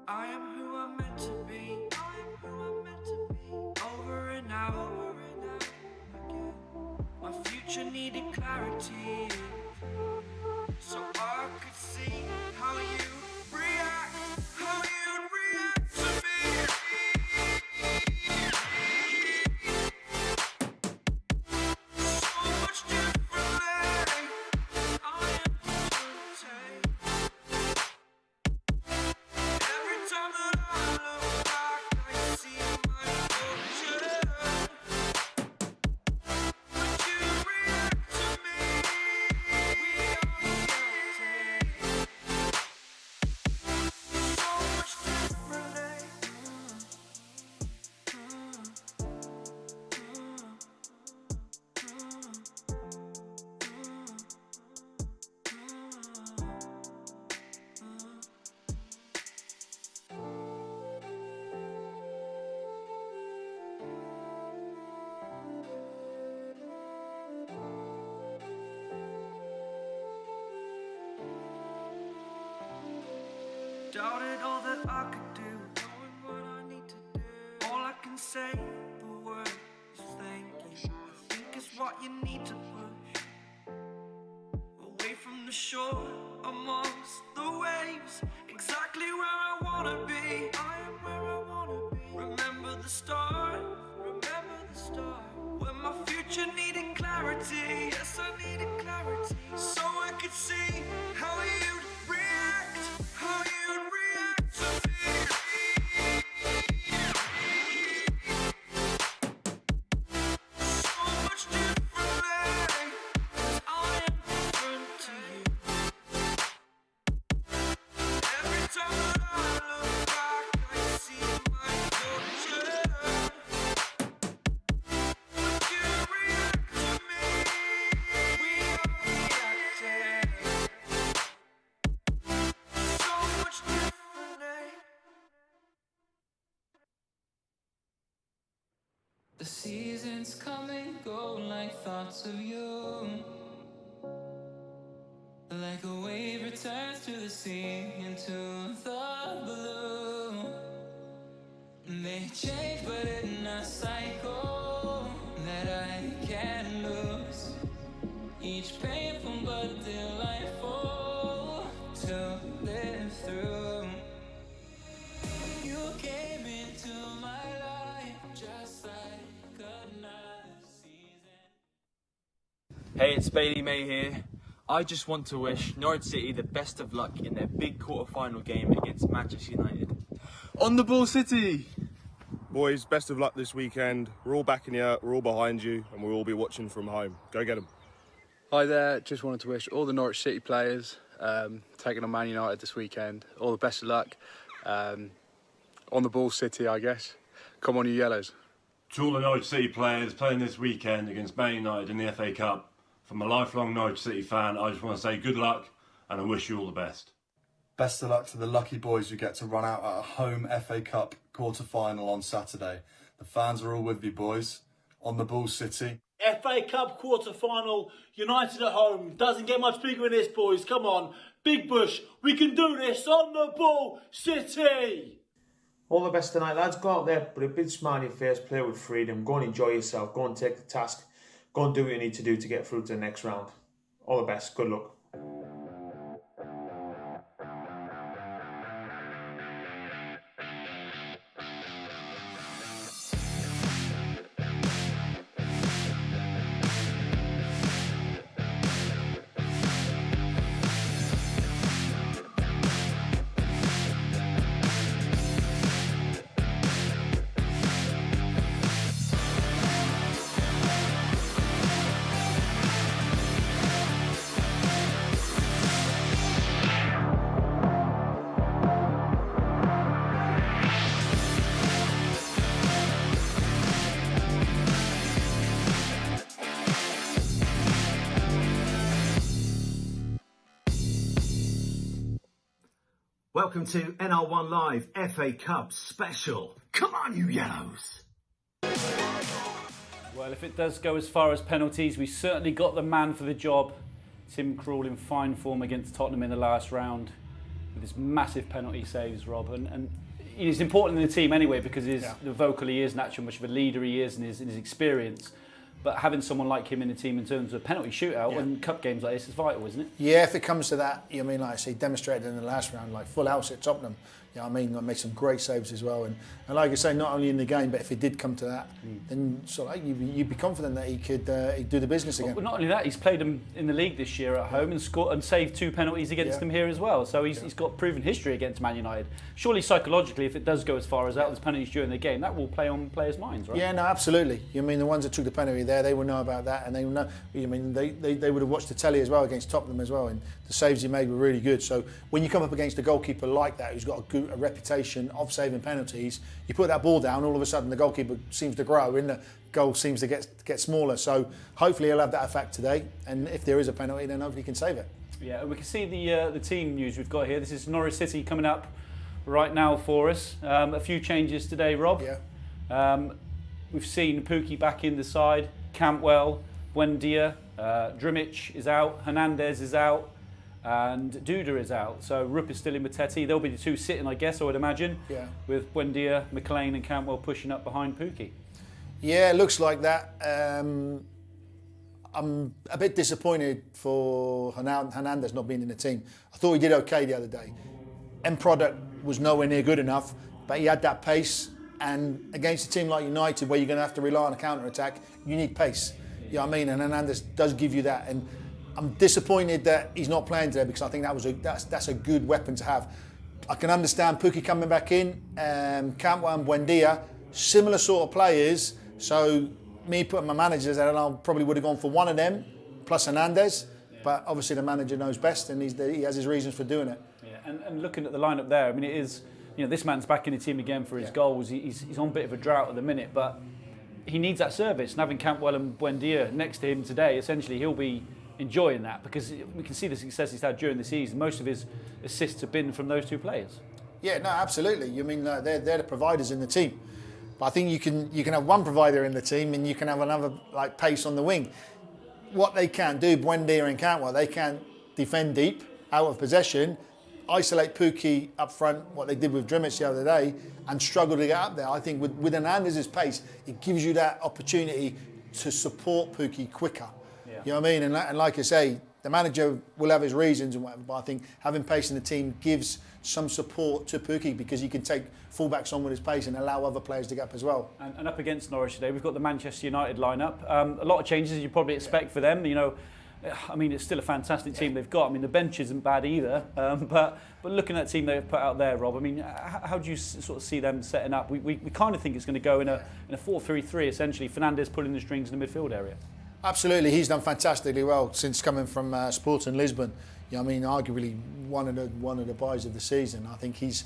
I am who I'm meant to be. I am who I'm meant to be. Over and out again. My future needed clarity, so I could see how you react, how you'd react to me. So much differently. I am different. Every time that I look back, I see my future. Would you react to me? We are guilty. So much differently. Doubted all that I could do, knowing what I need to do. All I can say, the word is thank you. I think it's what you need to push away from the shore, amongst the waves. Exactly where I wanna be. I am where I wanna be. Remember the start, when my future needed clarity. Yes, I needed clarity, so I could see how you'd react, how you'd react to me. So much differently, 'cause I am different to you. Every time that I look back, I see my future. Would you react to me? Seasons come and go like thoughts of you. Like a wave returns to the sea, into the blue. They change, but in a cycle that I can't lose. Each painful but delightful to live through. You came into my life just like another season. Hey, it's Bailey May here. I just want to wish Norwich City the best of luck in their big quarter-final game against Manchester United. On the ball, City! Boys, best of luck this weekend. We're all backing you, we're all behind you, and we'll all be watching from home. Go get them. Hi there, just wanted to wish all the Norwich City players taking on Man United this weekend all the best of luck. On the ball, City, I guess. Come on, you Yellows. To all the Norwich City players playing this weekend against Man United in the FA Cup, from a lifelong Norwich City fan, I just want to say good luck and I wish you all the best. Best of luck to the lucky boys who get to run out at a home FA Cup quarter-final on Saturday. The fans are all with you, boys. On the ball, City. FA Cup quarter-final, United at home. Doesn't get much bigger than this, boys. Come on. Big Bush, we can do this. On the ball, City! All the best tonight, lads. Go out there, put a big smile on your face, play with freedom, go and enjoy yourself, go and take the task, go and do what you need to do to get through to the next round. All the best. Good luck. Welcome to NR1Live FA Cup special. Come on, you Yellows! Well, if it does go as far as penalties, we certainly got the man for the job. Tim Krul in fine form against Tottenham in the last round with his massive penalty saves, Rob. And he's important in the team anyway because the vocal he is, naturally much of a leader he is, and his experience. But having someone like him in the team in terms of penalty shootout and cup games like this is vital, isn't it? Yeah, if it comes to that, I mean, like I say, demonstrated in the last round, like full house at Tottenham. I mean, I made some great saves as well. And like I say, not only in the game, but if it did come to that, then you'd be confident that he'd do the business again. Well, not only that, he's played them in the league this year at home and scored and saved 2 penalties against them here as well. So he's got proven history against Man United. Surely psychologically, if it does go as far as that, there's penalties during the game, that will play on players' minds, right? Yeah, no, absolutely. I mean, the ones that took the penalty there, they will know about that, and they will know. I mean, they would have watched the telly as well against Tottenham as well, and the saves he made were really good. So when you come up against a goalkeeper like that, who's got a reputation of saving penalties, you put that ball down, all of a sudden the goalkeeper seems to grow and the goal seems to get smaller. So hopefully he'll have that effect today, and if there is a penalty, then hopefully he can save it. Yeah, we can see the team news we've got here. This is Norwich City coming up right now for us. A few changes today, Rob. Yeah. We've seen Pukki back in the side, Cantwell, Buendia, Drimich is out, Hernandez is out, and Duda is out. So Rupp is still in with Teti. They'll be the two sitting, I guess, I would imagine, with Buendia, McLean and Cantwell pushing up behind Pukki. Yeah, it looks like that. I'm a bit disappointed for Hernandez not being in the team. I thought he did okay the other day. End product was nowhere near good enough, but he had that pace, and against a team like United, where you're going to have to rely on a counter-attack, you need pace. You know what I mean? And Hernandez does give you that. And I'm disappointed that he's not playing today, because I think that's a good weapon to have. I can understand Pukki coming back in, Cantwell and Buendia, similar sort of players. So me putting my managers there, and I probably would have gone for one of them plus Hernandez. But obviously the manager knows best, and he has his reasons for doing it. Yeah, and looking at the lineup there, I mean, it is, this man's back in the team again for his goals. He's on a bit of a drought at the minute, but he needs that service. And having Cantwell and Buendia next to him today, essentially he'll be enjoying that, because we can see the success he's had during the season. Most of his assists have been from those two players. Yeah, no, absolutely. You mean they're the providers in the team. But I think you can have one provider in the team and you can have another like pace on the wing. What they can't do, Buendia and Cantwell, they can't defend deep, out of possession, isolate Pukki up front, what they did with Drimmitz the other day, and struggle to get up there. I think with Hernandez's pace, it gives you that opportunity to support Pukki quicker. Yeah. You know what I mean? And like I say, the manager will have his reasons and whatever, but I think having pace in the team gives some support to Pukki because he can take fullbacks on with his pace and allow other players to get up as well. And up against Norwich today, we've got the Manchester United lineup. A lot of changes as you probably expect for them. You know, I mean, it's still a fantastic team they've got. I mean, the bench isn't bad either. But looking at the team they've put out there, Rob, I mean, how do you sort of see them setting up? We kind of think it's going to go in a 4-3-3 essentially. Fernandes pulling the strings in the midfield area. Absolutely, he's done fantastically well since coming from Sporting Lisbon. You know, I mean, arguably one of the buys of the season. I think it's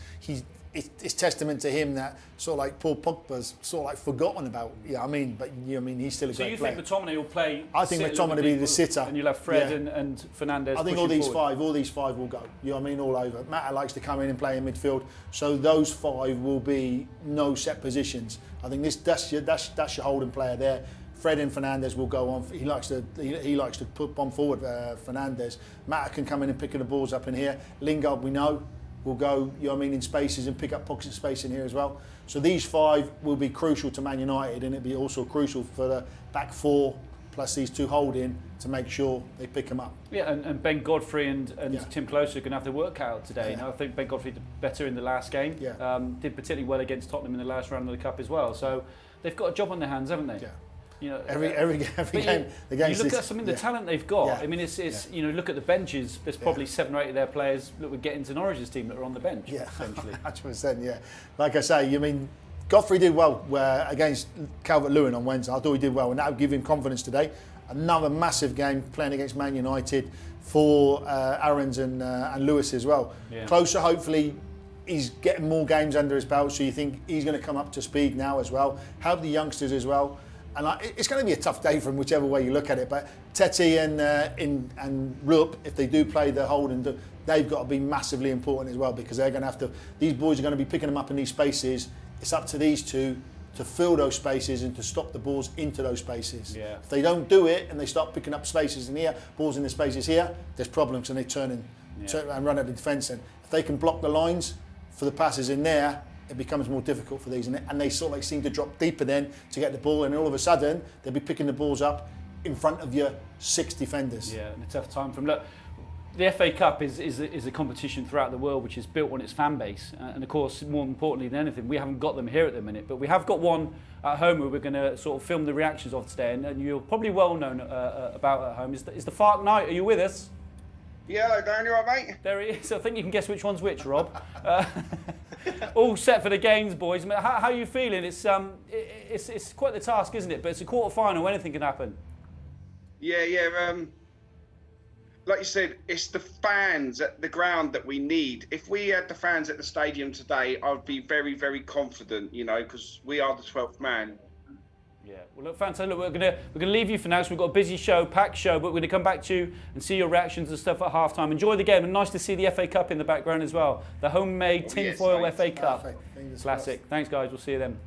testament to him that sort of like Paul Pogba's sort of like forgotten about. Yeah, I mean, but you know, I mean, he's still a great player. So you think McTominay will play? I think McTominay will be the sitter, and you'll have Fred and Fernandes. I think all these five will go. You know what I mean, all over. Matta likes to come in and play in midfield, so those five will be no set positions. I think that's your holding player there. Fred and Fernandes will go on. He likes to put bomb forward. Fernandes. Matta can come in and pick the balls up in here. Lingard, we know, will go. You know what I mean, in spaces and pick up pockets of space in here as well. So these five will be crucial to Man United, and it'll be also crucial for the back four plus these two holding to make sure they pick them up. Yeah, and Ben Godfrey and Tim Closer are going to have their work cut out today. Yeah. You know, I think Ben Godfrey did better in the last game. Yeah. Did particularly well against Tottenham in the last round of the Cup as well. So they've got a job on their hands, haven't they? Yeah. You know, every game. You look at some of the talent they've got. Yeah. I mean, it's you know, look at the benches. There's probably 7 or 8 of their players that would get into Norwich's team that are on the bench. Yeah, essentially. 100%. Yeah, like I say, you mean Godfrey did well against Calvert-Lewin on Wednesday. I thought he did well, and that would give him confidence today. Another massive game playing against Man United for Aarons and Lewis as well. Yeah. Closer, hopefully. He's getting more games under his belt, so you think he's going to come up to speed now as well. Help the youngsters as well. And it's going to be a tough day for him, whichever way you look at it. But Teti and Rupp, if they do play the hold, they've got to be massively important as well, because they're going to have to. These boys are going to be picking them up in these spaces. It's up to these two to fill those spaces and to stop the balls into those spaces. Yeah. If they don't do it and they start picking up spaces in here, balls in the spaces here, there's problems, and they turn and run at the defence. And if they can block the lines for the passes in there, it becomes more difficult for these, and they sort of like seem to drop deeper then to get the ball, and all of a sudden they'll be picking the balls up in front of your 6 defenders. Yeah, and a tough time for them. Look, the FA Cup is a competition throughout the world which is built on its fan base, and of course, more importantly than anything, we haven't got them here at the minute, but we have got one at home where we're going to sort of film the reactions of today, and you're probably well known about at home. Is the Fark Knight? Are you with us? Yeah, hello Darren, you alright, mate? There he is. I think you can guess which one's which, Rob. All set for the games, boys. I mean, how are you feeling? It's quite the task, isn't it? But it's a quarter-final. Anything can happen. Yeah. Like you said, it's the fans at the ground that we need. If we had the fans at the stadium today, I'd be very, very confident, you know, because we are the 12th man. Yeah, well, look, fantastic. Look, we're gonna leave you for now, so we've got a busy show, packed show, but we're gonna come back to you and see your reactions and stuff at half-time. Enjoy the game, and nice to see the FA Cup in the background as well. The homemade tinfoil FA Cup. Classic. Thanks, guys. We'll see you then.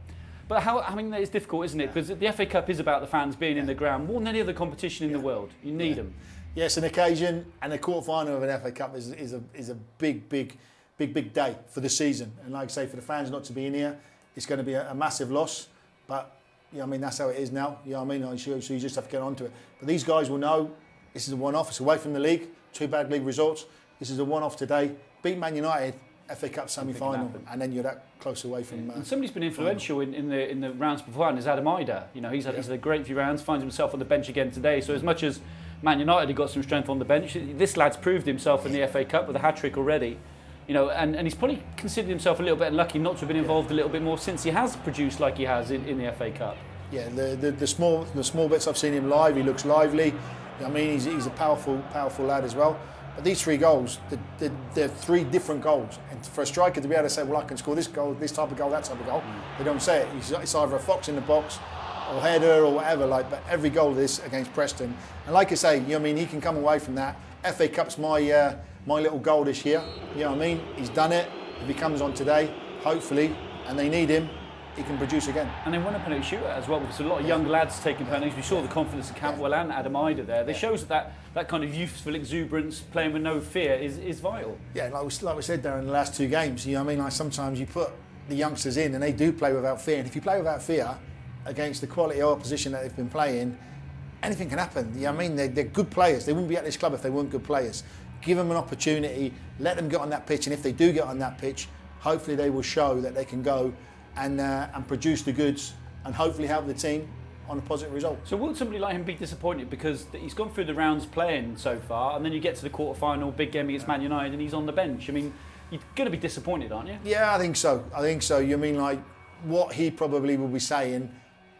But I mean, it's difficult, isn't it? Because the FA Cup is about the fans being in the ground more than any other competition in the world. You need them. Yes, an occasion, and the quarter-final of an FA Cup is a big day for the season. And like I say, for the fans not to be in here, it's going to be a massive loss. But I mean, that's how it is now. You know what I mean? So you just have to get onto it. But these guys will know this is a one-off. It's away from the league. 2 bad league results. This is a one-off today. Beat Man United, FA Cup semi-final, and then you're that close away from. And somebody's been influential in the rounds before, and is Adam Ida. You know, he's had a great few rounds. Finds himself on the bench again today. So as much as Man United have got some strength on the bench, this lad's proved himself in the FA Cup with a hat-trick already. You know, and he's probably considered himself a little bit unlucky not to have been involved a little bit more since he has produced like he has in the FA Cup. Yeah, the small bits I've seen him live, he looks lively. I mean, he's a powerful lad as well. But these 3 goals, they're 3 different goals. And for a striker to be able to say, well, I can score this goal, this type of goal, that type of goal, they don't say it. It's either a fox in the box or header or whatever. But every goal is against Preston. And like I say, you know what I mean, he can come away from that. FA Cup's my little goal this year. You know what I mean? He's done it. If he comes on today, hopefully, and they need him, he can produce again. And then won a penalty shootout as well. There's a lot of young lads taking penalties. We saw the confidence of Campbell and Adam Ida there. It shows that kind of youthful exuberance, playing with no fear, is vital. Yeah, like we said there in the last 2 games, you know what I mean? Like sometimes you put the youngsters in and they do play without fear. And if you play without fear against the quality of opposition that they've been playing, anything can happen. You know what I mean? They're good players. They wouldn't be at this club if they weren't good players. Give them an opportunity, let them get on that pitch, and if they do get on that pitch, hopefully they will show that they can go and produce the goods and hopefully help the team on a positive result. So will somebody like him be disappointed because he's gone through the rounds playing so far, and then you get to the quarter-final, big game against Man United, and he's on the bench? I mean, you're going to be disappointed, aren't you? Yeah, I think so. You mean like what he probably will be saying,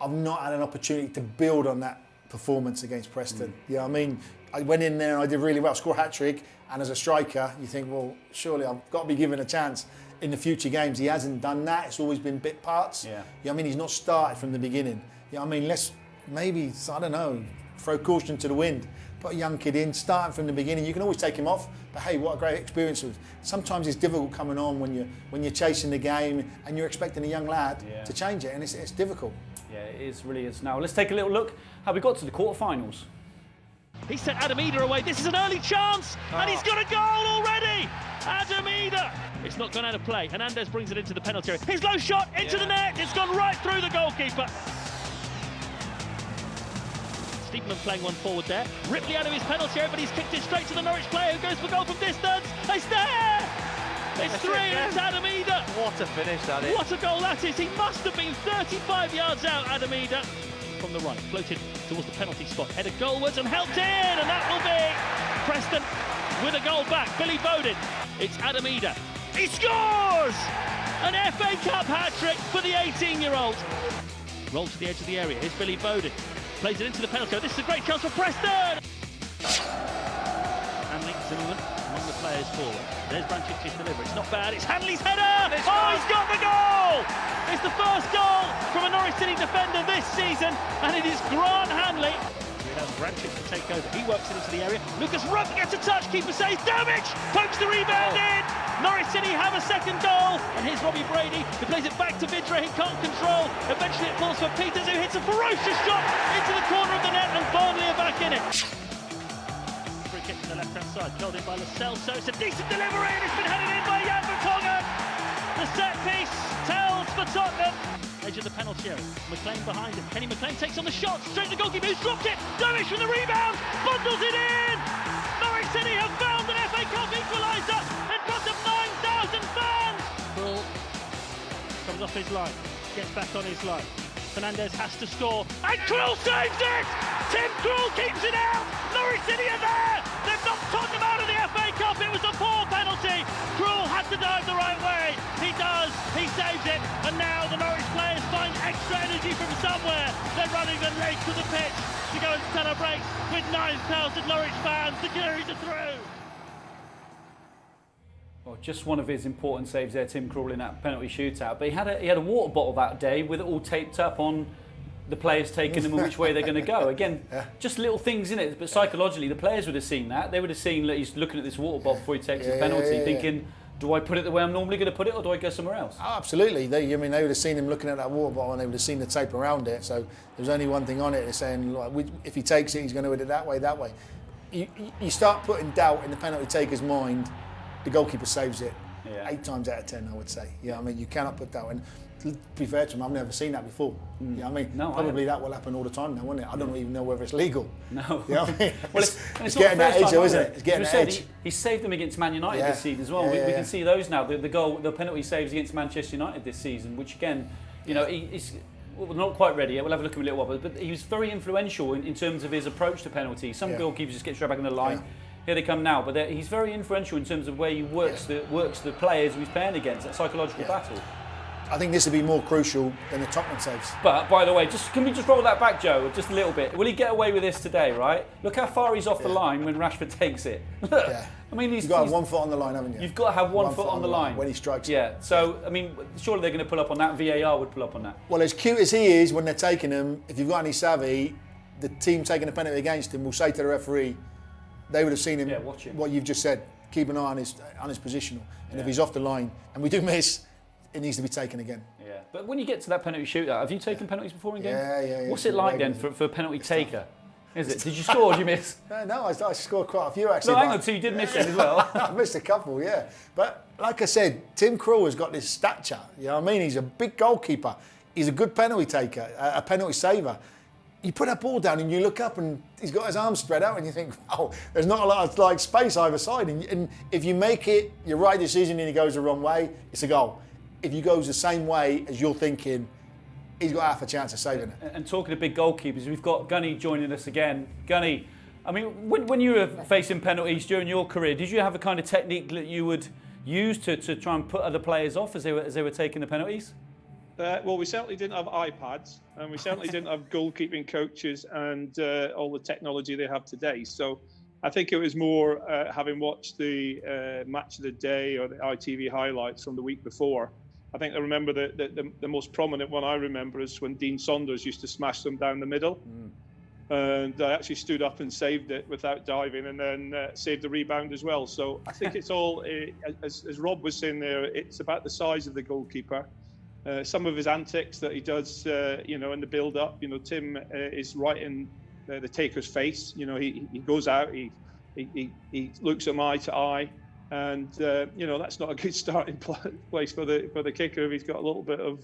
I've not had an opportunity to build on that performance against Preston. You know what I mean? I went in there and I did really well, score a hat-trick, and as a striker, you think, well, surely I've got to be given a chance in the future games. He hasn't done that. It's always been bit parts. Yeah. You know what I mean? He's not started from the beginning. You know what I mean? Let's maybe, I don't know, throw caution to the wind. Put a young kid in, starting from the beginning. You can always take him off, but hey, what a great experience. Sometimes it's difficult coming on when you're chasing the game and you're expecting a young lad to change it, and it's difficult. Yeah, it really is. Now, let's take a little look how we got to the quarterfinals. He sent Adam Eadie away. This is an early chance, and he's got a goal already. Adam Eadie. It's not gone out of play. Hernandez brings it into the penalty area. His low shot into the net. It's gone right through the goalkeeper. Steedman playing one forward there. Ripley out of his penalty area, but he's kicked it straight to the Norwich player who goes for goal from distance. It's there. It's 3, and it's Adam Eadie. What a finish that is. What a goal that is. He must have been 35 yards out, Adam Eadie. From the right, floated towards the penalty spot, headed goalwards and helped in, and that will be Preston with a goal back. Billy Bowden, it's Adam Eadie. He scores! An FA Cup hat-trick for the 18-year-old. Roll to the edge of the area, here's Billy Bowden. Plays it into the penalty, this is a great chance for Preston! Hanley, Newman, among the players forward. There's Brancic's delivery, it's not bad, it's Hanley's header! Oh, he's got the goal! It's the first goal from a Norwich City defender this season, and it is Grant Hanley. Here has Brancic to take over, he works it into the area. Lucas Rupp gets a touch, keeper saves, Damage pokes the rebound in! Norwich City have a second goal, and here's Robbie Brady, who plays it back to Vidra, he can't control. Eventually it falls for Peters, who hits a ferocious shot into the corner of the net, and Burnley are back in it. Free kick to the left-hand side, curled in by Lascelles, so it's a decent delivery, and it's been headed in by Jan Vertonghen. The set piece tells for Tottenham. Edge of the penalty area. McLean behind him. Kenny McLean takes on the shot. Straight to the goalkeeper who's dropped it. Darren from the rebound. Bundles it in. Norwich City have found an FA Cup equaliser in front of 9,000 fans. Krul comes off his line. Gets back on his line. Hernandez has to score. And Krul saves it. Tim Krul keeps it out. Norwich City are there. They've knocked Tottenham out of the FA Cup. It was a poor penalty. Krul had to dive the right way. He does. He saves it. And now the Norwich players find extra energy from somewhere. They're running them late to the pitch to go and celebrate with 9,000 Norwich fans. The juries are through. Well, just one of his important saves there, Tim Krul, in that penalty shootout. But he had a water bottle that day with it all taped up on the players taking them and which way they're going to go. Again, just little things in it, but psychologically the players would have seen that. They would have seen that he's looking at this water bottle before he takes his penalty, thinking, do I put it the way I'm normally going to put it, or do I go somewhere else? Oh, absolutely. They would have seen him looking at that water bottle, and they would have seen the tape around it. So there's only one thing on it. They're saying, like, if he takes it, he's going to hit it that way, that way. You start putting doubt in the penalty taker's mind, the goalkeeper saves it 8 times out of 10, I would say. You know what I mean? You cannot put doubt in. To be fair to him, I've never seen that before. You know what I mean? No, probably that will happen all the time now, won't it? I don't even know whether it's legal. No. You know what I mean? Well, it's getting that edge, though, isn't it? It's getting that edge. He saved them against Man United this season as well. We can see those now. The penalty saves against Manchester United this season, which again, you know, he's not quite ready yet. We'll have a look at him a little while, but he was very influential in terms of his approach to penalties. Some goalkeepers just get straight back on the line. Here they come now, but he's very influential in terms of where he works the players he's playing against, that psychological battle. I think this would be more crucial than the Tottenham saves. But, by the way, can we just roll that back, Joe, just a little bit? Will he get away with this today, right? Look how far he's off the line when Rashford takes it. Look, I mean, you've got to have 1 foot on the line, haven't you? You've got to have one foot on the line. When he strikes it. Yeah, so, I mean, surely they're going to pull up on that. VAR would pull up on that. Well, as cute as he is when they're taking him, if you've got any savvy, the team taking a penalty against him will say to the referee, they would have seen him, what you've just said, keep an eye on his positional. And if he's off the line, and we do miss, it needs to be taken again. Yeah, Yeah, but when you get to that penalty shootout, have you taken penalties before in games? Yeah. What's it like then for a penalty taker? Is it? Did you score or did you miss? No, I scored quite a few actually. No, hang on, so you did miss it as well. I missed a couple, yeah. But like I said, Tim Krul has got this stature. You know what I mean? He's a big goalkeeper. He's a good penalty taker, a penalty saver. You put that ball down and you look up and he's got his arms spread out and you think, oh, there's not a lot of space either side. And if you make it your right decision and he goes the wrong way, it's a goal. If he goes the same way as you're thinking, he's got half a chance of saving it. And talking of big goalkeepers, we've got Gunny joining us again. Gunny, I mean, when you were facing penalties during your career, did you have a kind of technique that you would use to try and put other players off as they were taking the penalties? Well, we certainly didn't have iPads, and we certainly didn't have goalkeeping coaches and all the technology they have today. So I think it was more having watched the match of the day or the ITV highlights from the week before. I think I remember the most prominent one I remember is when Dean Saunders used to smash them down the middle. And I actually stood up and saved it without diving, and then saved the rebound as well. So I think it's all, as Rob was saying there, it's about the size of the goalkeeper. Some of his antics that he does, in the build-up. Tim is right in the taker's face. He goes out, he looks at him eye to eye, and that's not a good starting place for the kicker if he's got a little bit of,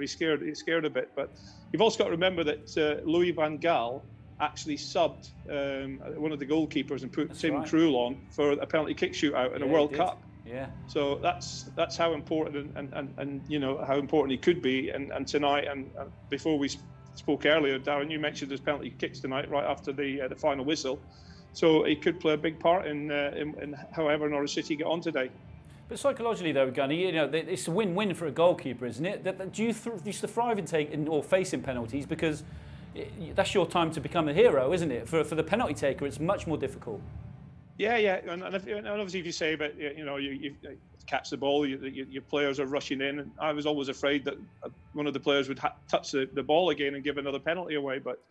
he's scared a bit. But you've also got to remember that Louis van Gaal actually subbed one of the goalkeepers and put Tim Krul on for a penalty kick shootout in a World Cup. Yeah. So that's how important and how important he could be. And tonight, and before we spoke earlier, Darren, you mentioned there's penalty kicks tonight right after the final whistle. So he could play a big part in however Norwich City get on today. But psychologically, though, Gunny, it's a win-win for a goalkeeper, isn't it? Do you used to thrive in taking or facing penalties because that's your time to become a hero, isn't it? For the penalty taker, it's much more difficult. Yeah, and obviously if you say, but you catch the ball, your players are rushing in, and I was always afraid that one of the players would touch the ball again and give another penalty away. But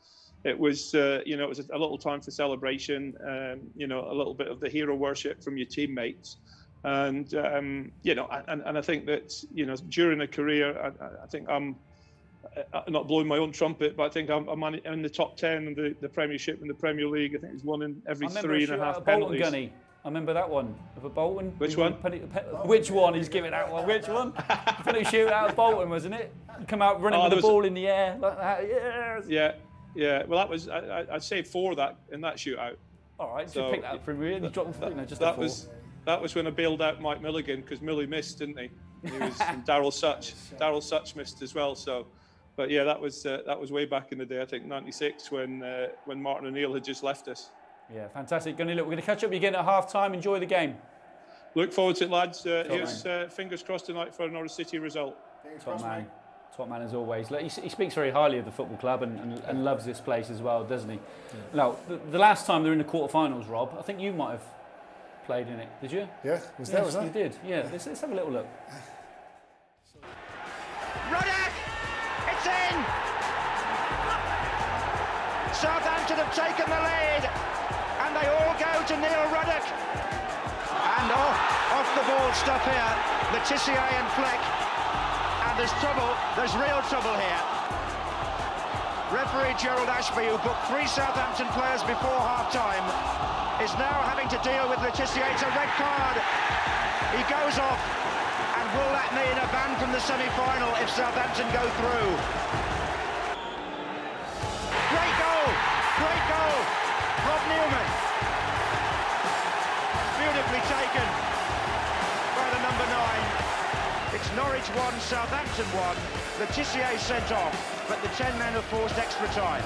it was, it was a little time for celebration, a little bit of the hero worship from your teammates, and and I think that during a career, I think I'm not blowing my own trumpet, but I think I'm in the top 10 in the Premiership and the Premier League. I think it's one in every 3.5 penalties. Gunny. I remember that one of Bolton. Which one? Which one? He's giving that one. Which one? Penalty shootout of Bolton, wasn't it? You come out running with the ball in the air like that. Yes. Yeah. Well, that was I saved 4 of that in that shootout. All right, so pick that up from me. And you dropped just that was when I bailed out Mike Milligan because Millie missed, didn't he? He was and Daryl Such missed as well. So. But yeah, that was way back in the day. I think '96 when Martin O'Neill had just left us. Yeah, fantastic. We're going to catch up again at half-time. Enjoy the game. Look forward to it, lads. Here's fingers crossed tonight for a Norwich City result. Top man as always. He speaks very highly of the football club and loves this place as well, doesn't he? Yeah. Now, the last time they were in the quarterfinals, Rob, I think you might have played in it. Did you? Yeah, was that? You did. Yeah. Let's have a little look. It's in! Southampton have taken the lead, and they all go to Neil Ruddock. And off the ball stuff here, Letitia and Fleck. And there's trouble, there's real trouble here. Referee Gerald Ashby, who booked 3 Southampton players before half-time, is now having to deal with Letitia. It's a red card. He goes off. And will that mean a ban from the semi-final if Southampton go through? Great goal! Rob Newman. Beautifully taken by the number 9. It's Norwich 1, Southampton 1. Letitia sent off, but the 10 men have forced extra time.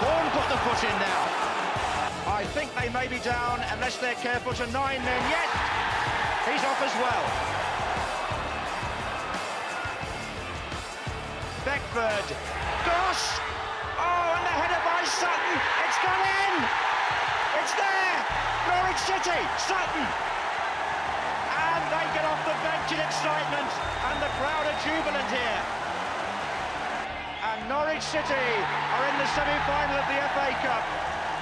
Horn put the foot in now. I think they may be down, unless they're careful, to 9 men yet. He's off as well. Beckford. Goss! Oh, and the header by Sutton. It's gone in! It's there! Norwich City, Sutton! And they get off the bench in excitement, and the crowd are jubilant here. And Norwich City are in the semi-final of the FA Cup.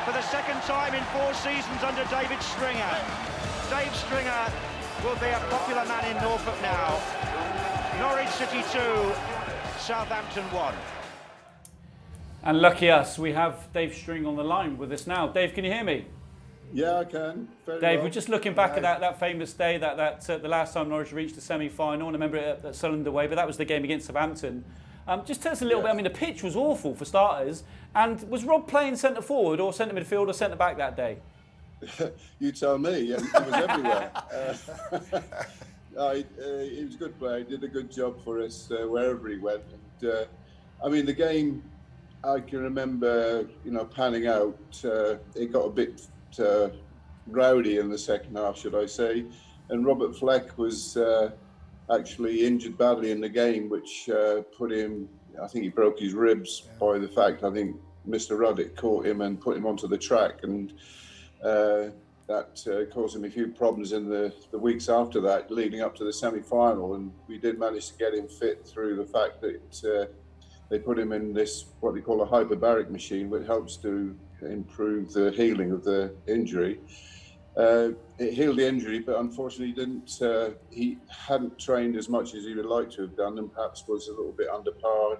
For the second time in 4 seasons under David Stringer. Dave Stringer will be a popular man in Norfolk now. Norwich City 2, Southampton 1. And lucky us, we have Dave String on the line with us now. Dave, can you hear me? Yeah, I can. Dave, well. we're just looking back at that famous day, the last time Norwich reached the semi-final. I remember it at Sunderland away, but that was the game against Southampton. Just tell us a little bit. I mean, the pitch was awful for starters. And was Rob playing centre forward or centre midfield or centre back that day? You tell me. It was everywhere. He was a good player. He did a good job for us wherever he went. And, I mean, the game, I can remember, panning out. It got a bit rowdy in the second half, should I say. And Robert Fleck was actually injured badly in the game, which put him, I think he broke his ribs by the fact, I think Mr. Ruddick caught him and put him onto the track. And that caused him a few problems in the weeks after that, leading up to the semi-final. And we did manage to get him fit through the fact that they put him in this, what they call a hyperbaric machine, which helps to improve the healing of the injury. It healed the injury, but unfortunately he hadn't trained as much as he would like to have done, and perhaps was a little bit under par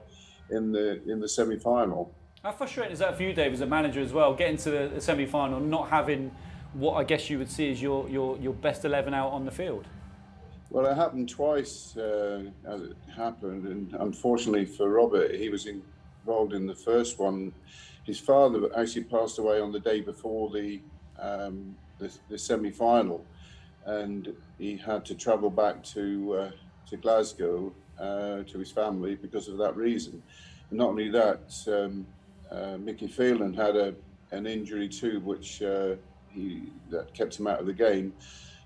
in the semi-final. How frustrating is that for you, Dave, as a manager as well, getting to the semi-final, not having what I guess you would see as your best 11 out on the field? Well, it happened twice as it happened, and unfortunately for Robert, he was involved in the first one. His father actually passed away on the day before the semi-final, and he had to travel back to Glasgow to his family because of that reason. And not only that, Mickey Phelan had an injury too, which that kept him out of the game,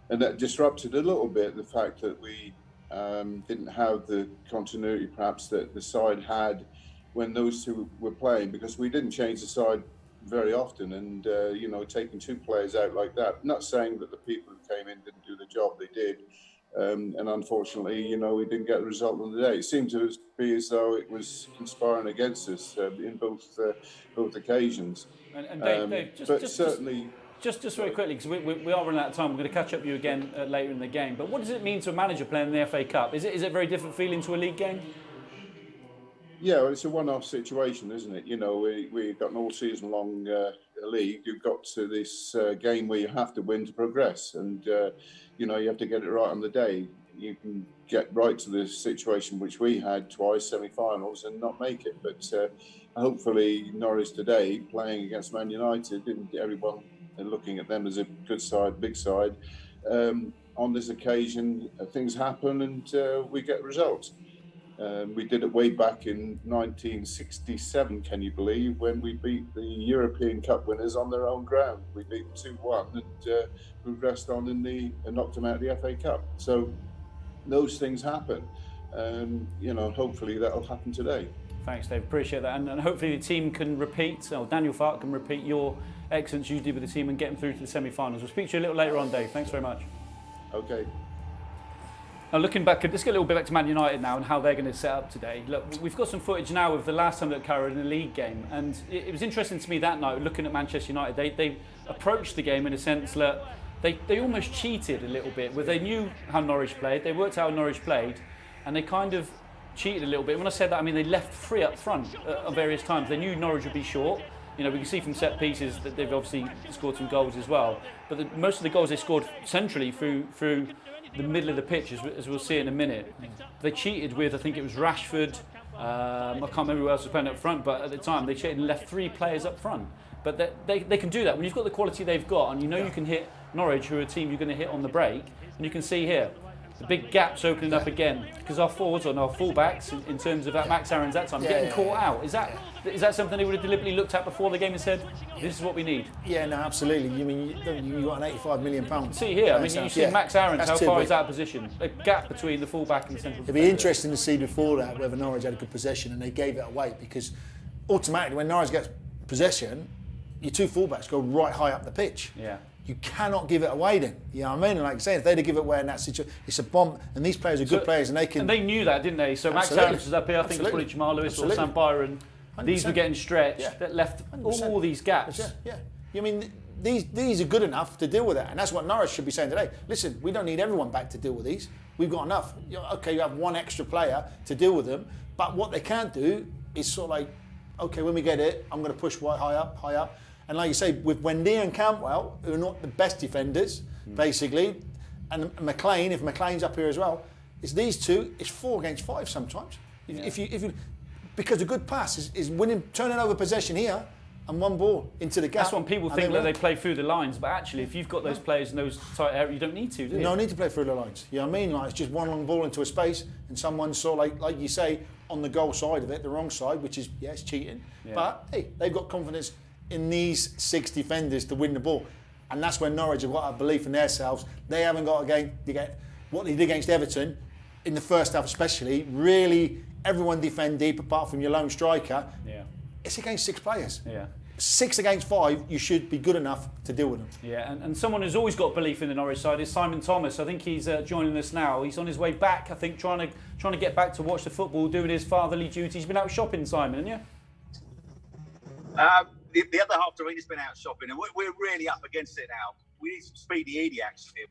and that disrupted a little bit the fact that we didn't have the continuity perhaps that the side had when those two were playing, because we didn't change the side very often, and taking two players out like that, not saying that the people who came in didn't do the job, they did, and unfortunately we didn't get the result on the day. It seemed to be as though it was conspiring against us in both occasions. And Dave, just very quickly, because we are running out of time, we're going to catch up with you again later in the game, but what does it mean to a manager playing in the FA Cup? Is it a very different feeling to a league game? Yeah, well, it's a one-off situation, isn't it? We've got an all-season long league. You've got to this game where you have to win to progress, and you have to get it right on the day. You can get right to the situation which we had twice, semi-finals, and not make it. But hopefully, Norwich today playing against Man United, and everyone looking at them as a good side, big side. On this occasion, things happen, and we get results. We did it way back in 1967, can you believe, when we beat the European Cup winners on their own ground. We beat them 2-1 and progressed on and knocked them out of the FA Cup. So those things happen. Hopefully that'll happen today. Thanks, Dave. Appreciate that. And hopefully the team can repeat, Daniel Farke can repeat your excellence you did with the team and get them through to the semi-finals. We'll speak to you a little later on, Dave. Thanks very much. Okay. Now, looking back, let's get a little bit back to Man United now and how they're going to set up today. Look, we've got some footage now of the last time that Carrow in a league game, and it was interesting to me that night, looking at Manchester United, they approached the game in a sense that they almost cheated a little bit, where they knew how Norwich played, they worked out how Norwich played, and they kind of cheated a little bit. When I said that, I mean they left three up front at various times. They knew Norwich would be short. We can see from set pieces that they've obviously scored some goals as well. But most of the goals they scored centrally through the middle of the pitch, as we'll see in a minute. They cheated with, I think it was Rashford, I can't remember who else was playing up front, but at the time they cheated and left three players up front. But they can do that. When you've got the quality they've got, and you can hit Norwich, who are a team you're going to hit on the break, and you can see here, the big gaps opening up again, because our forwards and our fullbacks, in terms of that Max Aaron's that time, getting caught out. Is that something they would have deliberately looked at before the game and said, this is what we need? Yeah, no, absolutely. You mean you got an £85 million? See here, I mean, you see Max Aaron's, how far he's out of position. A gap between the fullback and the central defender. It'd be interesting to see before that whether Norwich had a good possession and they gave it away, because automatically when Norwich gets possession, your two fullbacks go right high up the pitch. Yeah. You cannot give it away then. You know what I mean? Like I say, if they'd give it away in that situation, it's a bomb, and these players are good players, and they can... And they knew that, didn't they? So Max Aaron was up here, I think it's probably Jamal Lewis or Sam Byron. 100%. These were getting stretched, that left 100%. All these gaps. Yeah. I mean, these are good enough to deal with that, and that's what Norwich should be saying today. Listen, we don't need everyone back to deal with these. We've got enough. Okay, you have one extra player to deal with them, but what they can't do is sort of like, okay, when we get it, I'm going to push high up. And like you say, with Wendy and Cantwell, who are not the best defenders, basically, and McLean, if McLean's up here as well, it's these two. It's 4 against 5 sometimes. If you, because a good pass is winning, turning over possession here, and one ball into the gap. That's when people think that they play through the lines, but actually, if you've got those players in those tight areas, you don't need to, do you? No need to play through the lines. You know what I mean? Like, it's just one long ball into a space, and someone sort of like you say, on the goal side of it, the wrong side, which is, it's cheating. Yeah. But hey, they've got confidence in these 6 defenders to win the ball. And that's when Norwich have got a belief in themselves. They haven't got what they did against Everton in the first half, especially. Really, everyone defend deep apart from your lone striker. Yeah. It's against 6 players. Yeah. 6 against 5, you should be good enough to deal with them. Yeah, and someone who's always got belief in the Norwich side is Simon Thomas. I think he's joining us now. He's on his way back, I think, trying to get back to watch the football, doing his fatherly duties. He's been out shopping, Simon, haven't you? The other half of the has been out shopping, and we're really up against it now. We need some speedy Eadie, actually.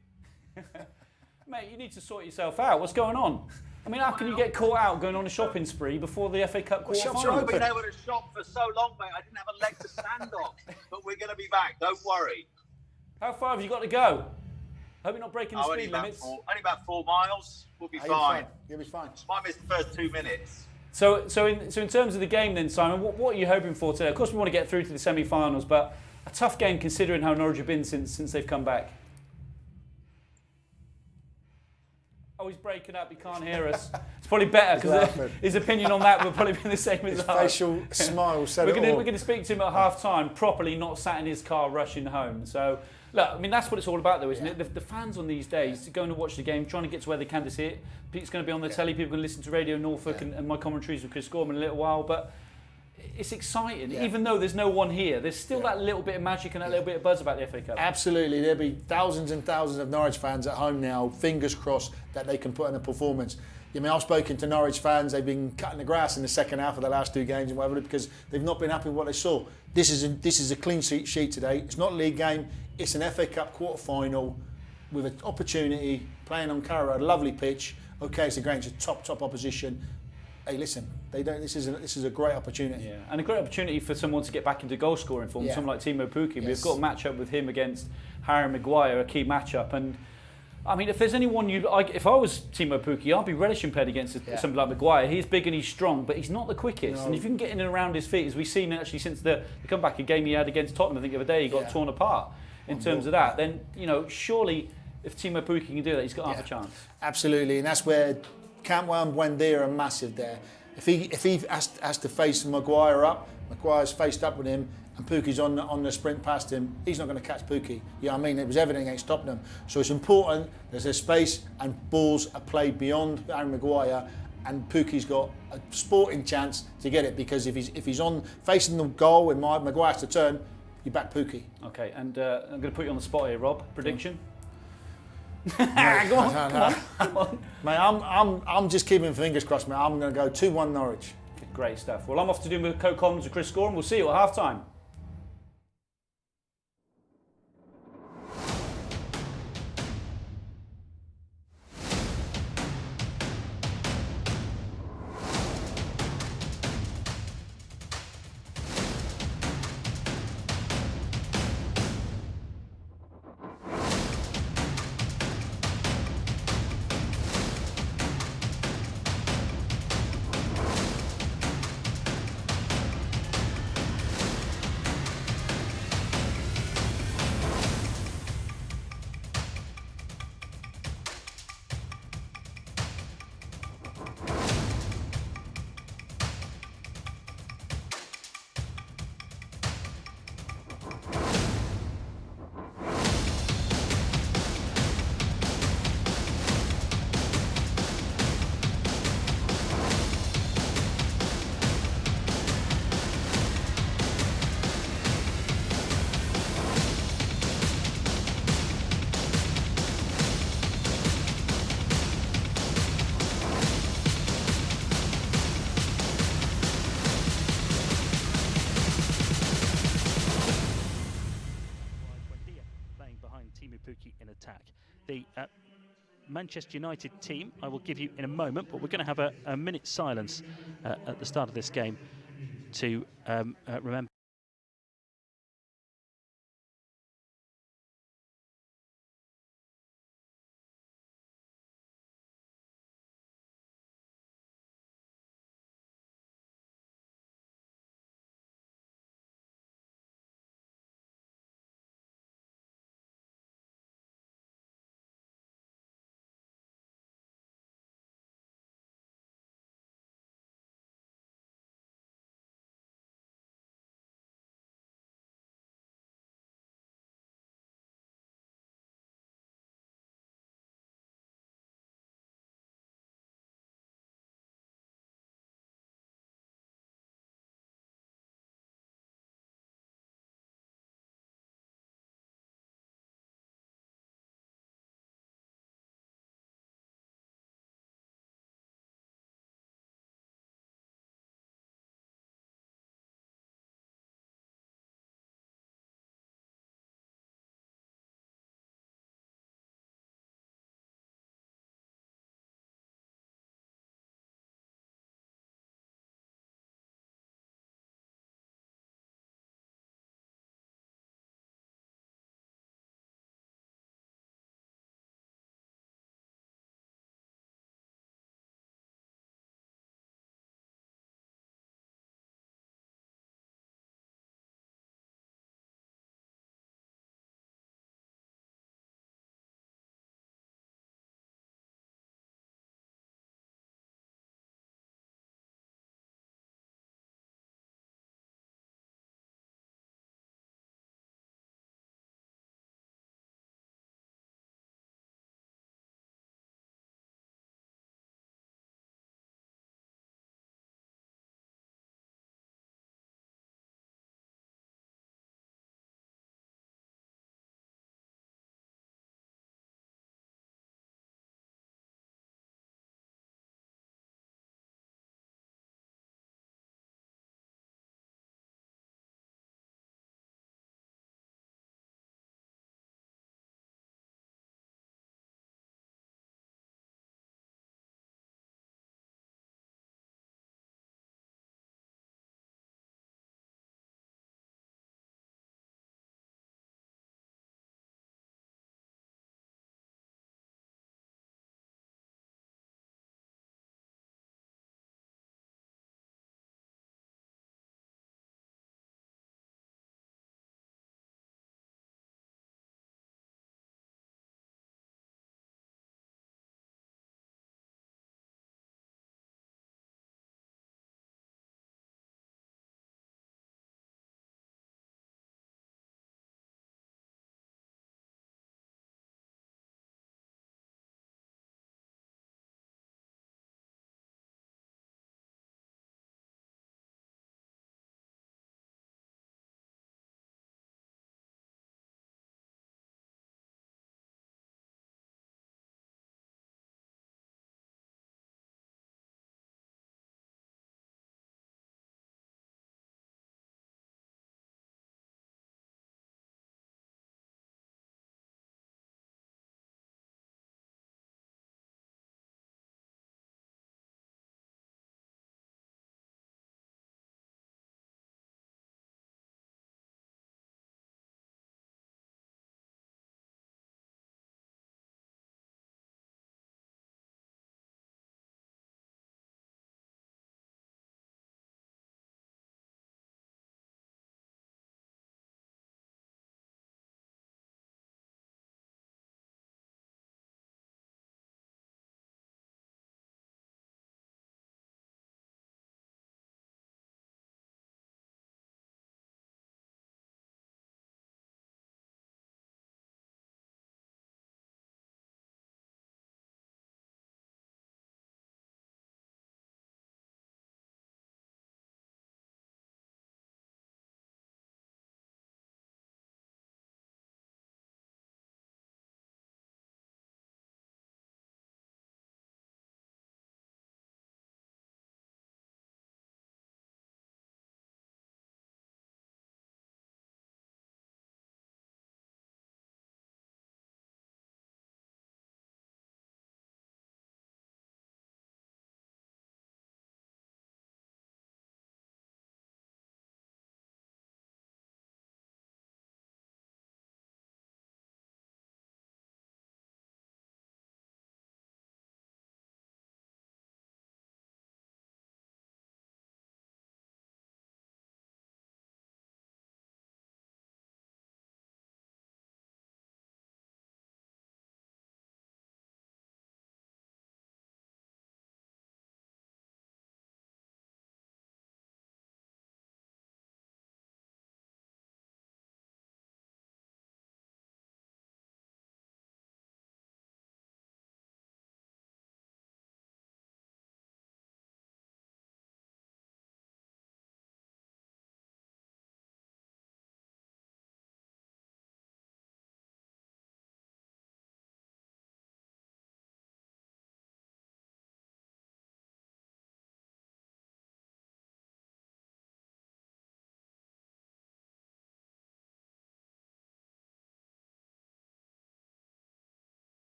Mate, you need to sort yourself out. What's going on? I mean, how can you get caught out going on a shopping spree before the FA Cup quarter-final? I've been able to shop for so long, mate. I didn't have a leg to stand on. But we're going to be back. Don't worry. How far have you got to go? Hope you're not breaking the speed limits. Only about 4 miles. We'll be fine. You'll be fine. Might miss the first 2 minutes. So in terms of the game then, Simon, what are you hoping for today? Of course, we want to get through to the semi-finals, but a tough game considering how Norwich have been since they've come back. Oh, he's breaking up. He can't hear us. It's probably better because his opinion on that will probably be the same as ours. Facial smile said We're going to speak to him at half-time, properly, not sat in his car rushing home. So, look, I mean, that's what it's all about, though, isn't it? The fans on these days, going to watch the game, trying to get to where they can to see it. Pete's going to be on the telly. People can listen to Radio Norfolk and my commentaries with Chris Gorman in a little while. But it's exciting. Even though there's no one here, there's still that little bit of magic and that little bit of buzz about the FA Cup. Absolutely. There'll be thousands and thousands of Norwich fans at home now, fingers crossed that they can put in a performance. I mean, I've spoken to Norwich fans. They've been cutting the grass in the second half of the last 2 games and whatever because they've not been happy with what they saw. This is a clean sheet today. It's not a league game. It's an FA Cup quarter-final with an opportunity, playing on Carrow, a lovely pitch. Okay, it's against a top opposition. Hey, listen, this is a great opportunity. Yeah, and a great opportunity for someone to get back into goal scoring form. Someone like Timo Pukki. Yes. We've got a match up with him against Harry Maguire, a key matchup. And I mean, if there's anyone if I was Timo Pukki, I'd be relishing playing against somebody like Maguire. He's big and he's strong, but he's not the quickest. No. And if you can get in and around his feet, as we've seen actually since the comeback, a game he had against Tottenham, I think the other day, he got torn apart. In terms of that, then surely if Timo Pukki can do that, he's got half a chance. Absolutely, and that's where Cantwell and Buendia are massive there. If he has to face Maguire up, Maguire's faced up with him, and Pukki's on the sprint past him, he's not going to catch Pukki. You know what I mean? It was evident against Tottenham. So it's important there's a space and balls are played beyond Harry Maguire, and Pukki's got a sporting chance to get it because if he's on facing the goal and Maguire has to turn, you back Pukki. Okay, and I'm going to put you on the spot here, Rob. Prediction? Come on. Mate, I'm just keeping fingers crossed, mate. I'm going to go 2-1 Norwich. Great stuff. Well, I'm off to do my co-comments with Chris Gorman. We'll see you at half-time. Pukki in attack. The Manchester United team I will give you in a moment, but we're going to have a minute's silence at the start of this game to remember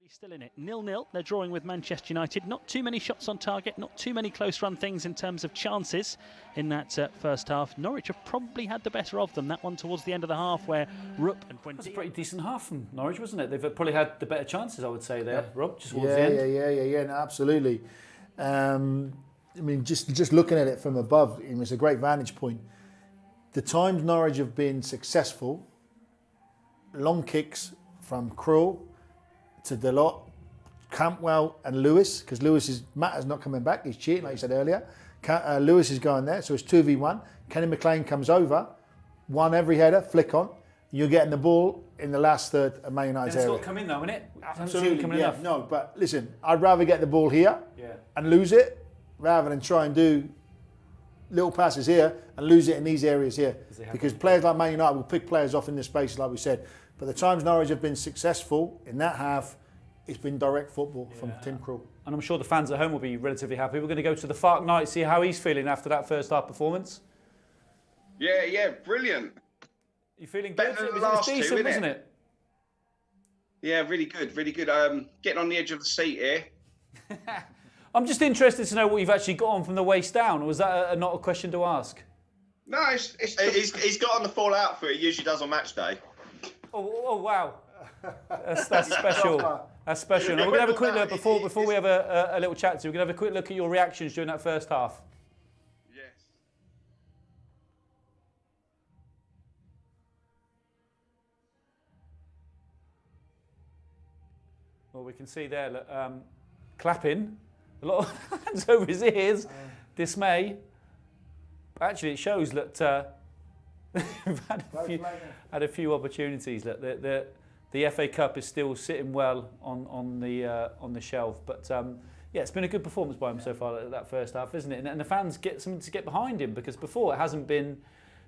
Still in it, 0-0. They're drawing with Manchester United. Not too many shots on target, not too many close run things in terms of chances in that first half. Norwich have probably had the better of them. That one towards the end of the half where Rupp and Buendia... That's a pretty decent half from Norwich, wasn't it? They've probably had the better chances, I would say, there, Rob, just towards the end. Yeah, no, absolutely. I mean, just looking at it from above, it was a great vantage point. The times Norwich have been successful, long kicks from Carrow to Delort, Campbell and Lewis, because Matt is not coming back, he's cheating like you said earlier. Lewis is going there, so it's 2v1. Kenny McLean comes over, one every header, flick on. You're getting the ball in the last third of Man United's area. It's got to come in though, isn't it? Absolutely, coming yeah. enough. No, but listen, I'd rather get the ball here and lose it rather than try and do little passes here and lose it in these areas here. Because players like Man United will pick players off in the space, like we said. But the times Norwich have been successful in that half, it's been direct football from Tim Krul. And I'm sure the fans at home will be relatively happy. We're going to go to the Fark Knight, see how he's feeling after that first half performance. Yeah, brilliant. You feeling good? Better than the It was last decent, two, wasn't it? Yeah, really good. Getting on the edge of the seat here. I'm just interested to know what you've actually got on from the waist down, or was that not a question to ask? No, he's got on the full outfit he usually does on match day. Oh wow. That's special. That's special. Now, we're going to have a quick look before we have a little chat to you. We're going to have a quick look at your reactions during that first half. Yes. Well, we can see there, look, clapping, a lot of hands over his ears, dismay. But actually, it shows that we've had a few opportunities. Look, the FA Cup is still sitting well on the shelf, but yeah, it's been a good performance by him so far, that first half, isn't it? And the fans get something to get behind him, because before it hasn't been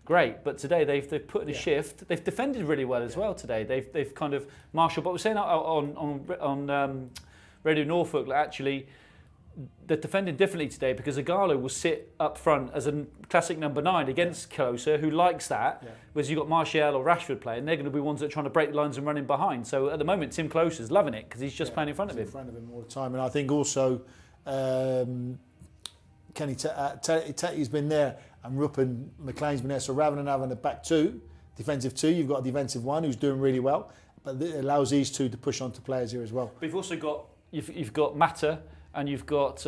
great, but today they've put in a shift. They've defended really well as well today. They've kind of marshalled. But we're saying on Radio Norfolk that actually they're defending differently today, because Igalo will sit up front as a classic number 9 against Closer, who likes that. Whereas you've got Martial or Rashford playing, they're going to be ones that are trying to break the lines and running behind. So at the moment, Tim Closer's loving it because he's just playing in front of him. In front of him all the time, and I think also Kenny Tetty's been there, and Rupp and McLean's been there. So rather than having a back two, defensive two, you've got a defensive one who's doing really well. But it allows these two to push on to players here as well. But you've also got you've got Mata and you've got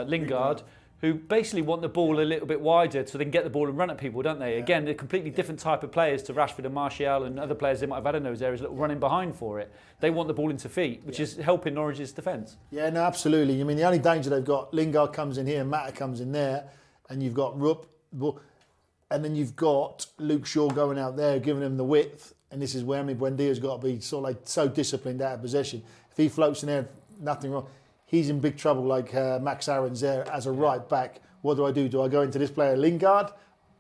Lingard, who basically want the ball a little bit wider so they can get the ball and run at people, don't they? Again, they're a completely different type of players to Rashford and Martial and other players they might have had in those areas, running behind for it. They want the ball into feet, which is helping Norwich's defence. Yeah, no, absolutely. I mean, the only danger they've got, Lingard comes in here, Mata comes in there, and you've got Rupp, and then you've got Luke Shaw going out there, giving him the width, and this is where Buendia's got to be sort of like so disciplined out of possession. If he floats in there, nothing wrong. He's in big trouble, like Max Aaron's there as a right back. What do? Do I go into this player Lingard,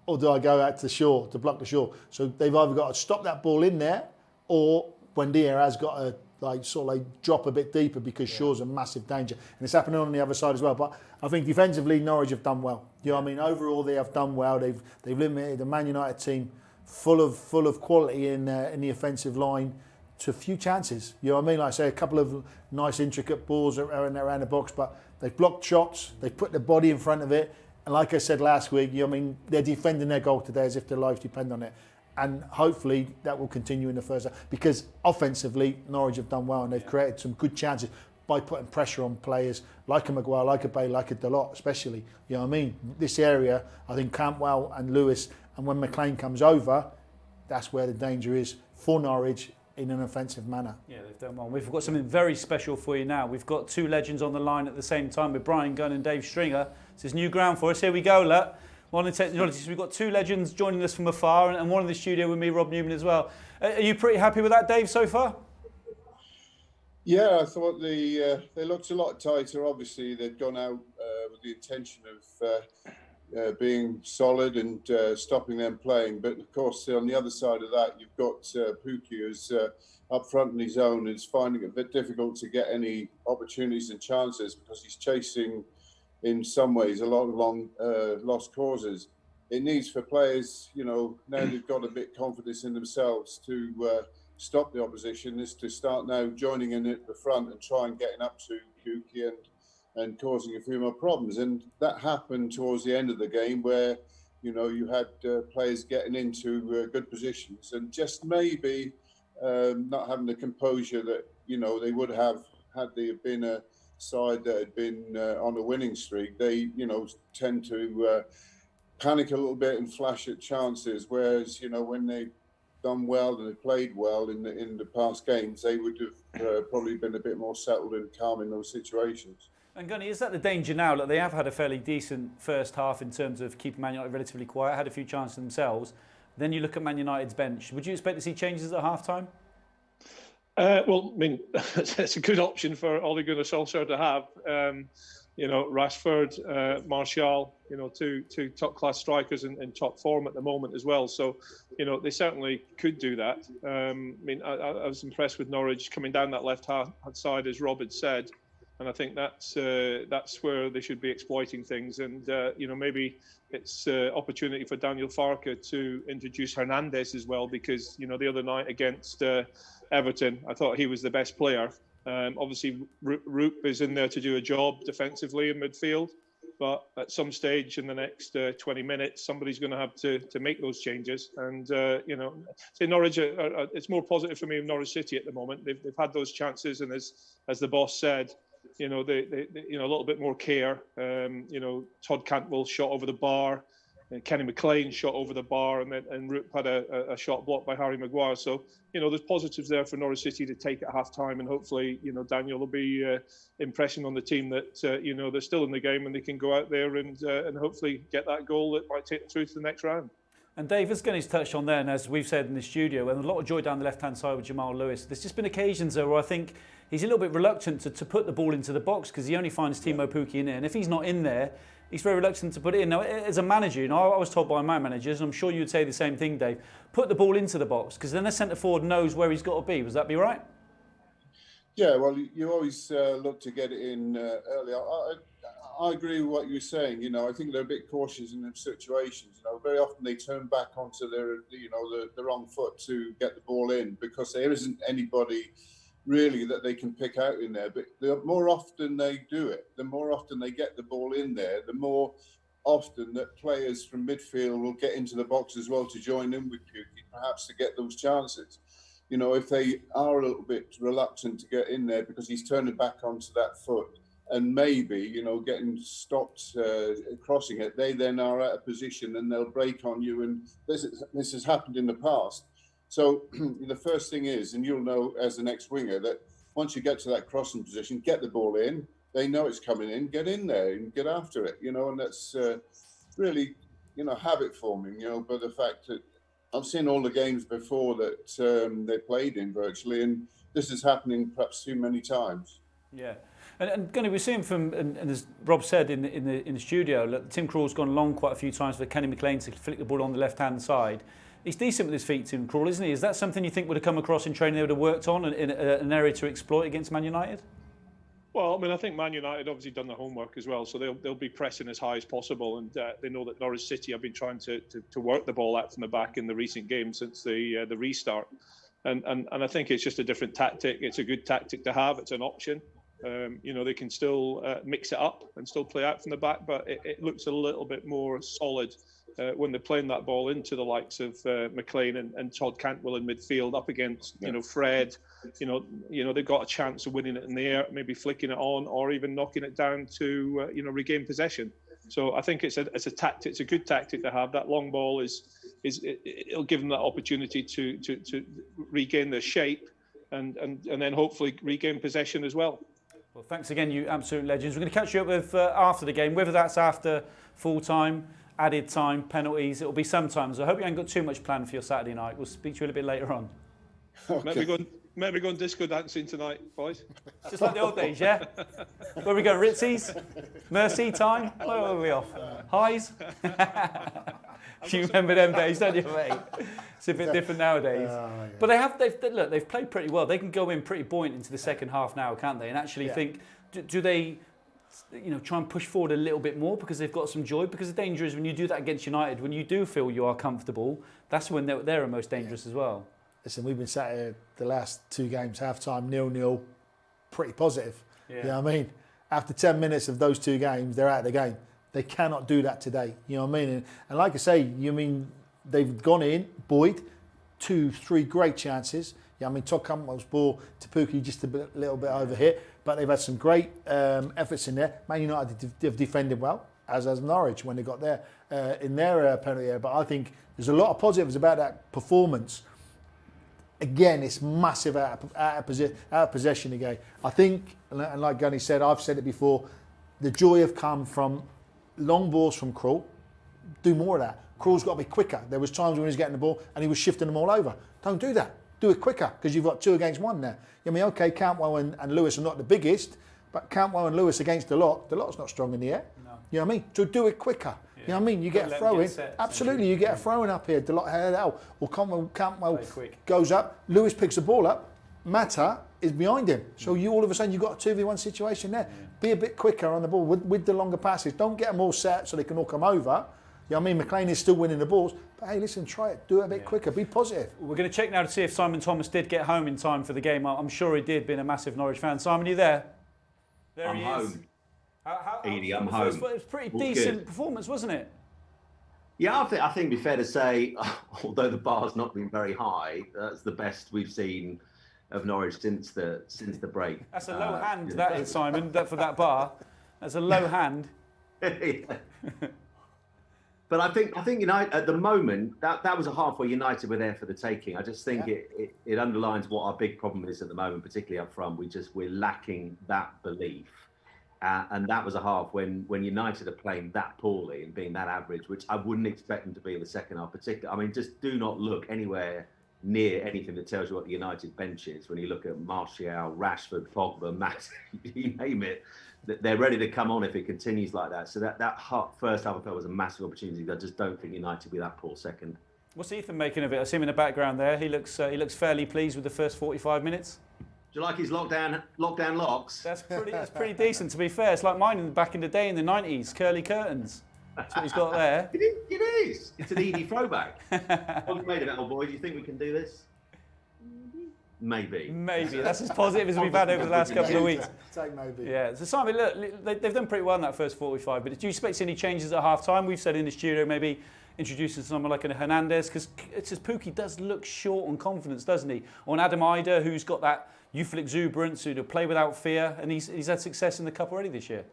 or do I go out to Shaw to block the Shaw? So they've either got to stop that ball in there, or Buendia has got to drop a bit deeper, because Shaw's a massive danger, and it's happening on the other side as well. But I think defensively, Norwich have done well. You know what I mean? Overall, they have done well. They've limited the Man United team full of quality in the offensive line to a few chances. You know what I mean? Like I say, a couple of nice intricate balls around the box, but they've blocked shots, they've put their body in front of it, and like I said last week, you know what I mean, they're defending their goal today as if their lives depend on it. And hopefully that will continue in the first half, because offensively Norwich have done well, and they've created some good chances by putting pressure on players like a Maguire, like a Bay, like a Delort especially. You know what I mean? This area, I think Campbell and Lewis, and when McLean comes over, that's where the danger is for Norwich in an offensive manner. Yeah, they've done well. We've got something very special for you now. We've got two legends on the line at the same time with Brian Gunn and Dave Stringer. This is new ground for us. Here we go, look. One of the technologies, we've got two legends joining us from afar, and one in the studio with me, Rob Newman, as well. Are you pretty happy with that, Dave, so far? Yeah, I thought they looked a lot tighter. Obviously, they'd gone out with the intention of being solid and stopping them playing. But of course, on the other side of that, you've got Pukki, who's up front in his own, is finding it a bit difficult to get any opportunities and chances, because he's chasing, in some ways, a lot of long lost causes. It needs for players, you know, now they've got a bit confidence in themselves, to stop the opposition is to start now joining in at the front and try and getting up to Pukki and causing a few more problems. And that happened towards the end of the game where, you had players getting into good positions and just maybe not having the composure that, they would have had they been a side that had been on a winning streak. They, tend to panic a little bit and flash at chances, whereas, when they done well and they played well in the past games, they would have probably been a bit more settled and calm in those situations. And Gunny, is that the danger now? That they have had a fairly decent first half in terms of keeping Man United relatively quiet, had a few chances themselves. Then you look at Man United's bench. Would you expect to see changes at half-time? Well, I mean, it's a good option for Ole Gunnar Solskjaer to have. Rashford, Martial, two top-class strikers in top form at the moment as well. So, they certainly could do that. I mean, I was impressed with Norwich coming down that left-hand side, as Rob had said. And I think that's where they should be exploiting things. And, maybe it's opportunity for Daniel Farke to introduce Hernandez as well, because, the other night against Everton, I thought he was the best player. Obviously, Roop is in there to do a job defensively in midfield. But at some stage in the next 20 minutes, somebody's going to have to make those changes. And, say Norwich, it's more positive for me in Norwich City at the moment. They've had those chances. And as the boss said, they a little bit more care. Todd Cantwell shot over the bar, Kenny McLean shot over the bar, and Roop had a shot blocked by Harry Maguire. So there's positives there for Norwich City to take at half time, and hopefully Daniel will be impressing on the team that they're still in the game and they can go out there and hopefully get that goal that might take them through to the next round. And Dave, as Gunny's touched on there, and as we've said in the studio, and a lot of joy down the left-hand side with Jamal Lewis, there's just been occasions there where I think he's a little bit reluctant to put the ball into the box because he only finds Timo Pukki in there. And if he's not in there, he's very reluctant to put it in. Now, as a manager, I was told by my managers, and I'm sure you'd say the same thing, Dave, put the ball into the box because then the centre-forward knows where he's got to be. Would that be right? Yeah, well, you always look to get it in early. I agree with what you're saying. I think they're a bit cautious in them situations. Very often they turn back onto their, the wrong foot to get the ball in because there isn't anybody really that they can pick out in there. But the more often they do it, the more often they get the ball in there, the more often that players from midfield will get into the box as well to join in with Pukki, perhaps to get those chances. If they are a little bit reluctant to get in there because he's turning back onto that foot, and maybe, getting stopped crossing it, they then are at a position and they'll break on you. And this has happened in the past. So the first thing is, and you'll know as the next winger, that once you get to that crossing position, get the ball in. They know it's coming in, get in there and get after it, and that's really, habit forming, by the fact that I've seen all the games before that they played in virtually, and this is happening perhaps too many times. Yeah. And Gunny, we're seeing from, and as Rob said in the studio, look, Tim Krul's gone long quite a few times for Kenny McLean to flick the ball on the left-hand side. He's decent with his feet, Tim Krul, isn't he? Is that something you think would have come across in training they would have worked on in an area to exploit against Man United? Well, I mean, I think Man United obviously done the homework as well, so they'll be pressing as high as possible, and they know that Norwich City have been trying to work the ball out from the back in the recent games since the restart, and I think it's just a different tactic. It's a good tactic to have. It's an option. They can still mix it up and still play out from the back, but it looks a little bit more solid when they're playing that ball into the likes of McLean and Todd Cantwell in midfield up against Fred. They've got a chance of winning it in the air, maybe flicking it on, or even knocking it down to regain possession. So I think it's a tactic. It's a good tactic to have. That long ball it'll give them that opportunity to regain their shape and then hopefully regain possession as well. Well, thanks again, you absolute legends. We're going to catch you up with after the game, whether that's after full time, added time, penalties. It'll be sometimes. I hope you ain't got too much planned for your Saturday night. We'll speak to you a little bit later on. Okay. Maybe going disco dancing tonight, boys. Just like the old days, yeah? Where we go, Ritzies? Mercy time? Where are we off? Highs? You remember them days, don't you, mate? It's a bit different nowadays. Yeah. But they've played pretty well. They can go in pretty buoyant into the second half now, can't they? And actually think, do they try and push forward a little bit more because they've got some joy? Because the danger is when you do that against United, when you do feel you are comfortable, that's when they're most dangerous as well. listen, we've been sat here the last 2 games, half-time, 0-0, pretty positive. Yeah. You know what I mean? After 10 minutes of those 2 games, they're out of the game. They cannot do that today. You know what I mean? And like I say, you mean they've gone in, Boyd, 2-3 great chances. Yeah, I mean, Todd Cantwell's ball to Pookie just a little bit overhit, but they've had some great efforts in there. Man United have defended well, as has Norwich when they got there in their penalty area. But I think there's a lot of positives about that performance. Again, it's massive out of possession again. I think, and like Gunny said, I've said it before, the joy have come from long balls from Krul. Do more of that. Krul's got to be quicker. There was times when he was getting the ball and he was shifting them all over. Don't do that. Do it quicker because you've got 2 against 1 there. I mean, okay, Cantwell and Lewis are not the biggest, but Cantwell and Lewis against the lot's not strong in the air. No. You know what I mean? So do it quicker. Yeah. You know what I mean? You get a throw in. Absolutely, you get a throw in up here. Delot head out. Or Cantwell goes up. Lewis picks the ball up. Mata is behind him. So you all of a sudden you've got a 2v1 situation there. Yeah. Be a bit quicker on the ball with the longer passes. Don't get them all set so they can all come over. You know what I mean? McLean is still winning the balls. But hey, listen, try it. Do it a bit quicker. Be positive. We're going to check now to see if Simon Thomas did get home in time for the game. I'm sure he did, being a massive Norwich fan. Simon, are you there? There I'm he home. is. Eadie, I'm home. It was a pretty All decent good. performance, wasn't it? Yeah, I think it'd be fair to say, although the bar's not been very high, that's the best we've seen of Norwich since the break. That's a low hand, that is, Simon, for that bar. That's a low hand. But I think United at the moment that was a half where United were there for the taking. I just think it underlines what our big problem is at the moment, particularly up front. We're lacking that belief, and that was a half when United are playing that poorly and being that average, which I wouldn't expect them to be in the second half. Particularly, I mean, just do not look anywhere near anything that tells you what the United bench is. When you look at Martial, Rashford, Pogba, Max, you name it. They're ready to come on if it continues like that. So that first half I felt was a massive opportunity. I just don't think United will be that poor second. What's Ethan making of it? I see him in the background there. He looks fairly pleased with the first 45 minutes. Do you like his lockdown locks? That's pretty decent, to be fair. It's like mine back in the day in the 90s, curly curtains. That's what he's got there. It is. It's an Eadie throwback. What have you made of it, old boy? Do you think we can do this? Maybe. That's as positive as we've had over the last couple of weeks. Take maybe. Yeah. So Simon, look, they've done pretty well in that first 45. But do you expect any changes at half time? We've said in the studio maybe introducing someone like a Hernandez, because it's just Pookie does look short on confidence, doesn't he? Or an Adam Ida who's got that youthful exuberance, who'll play without fear, and he's had success in the cup already this year.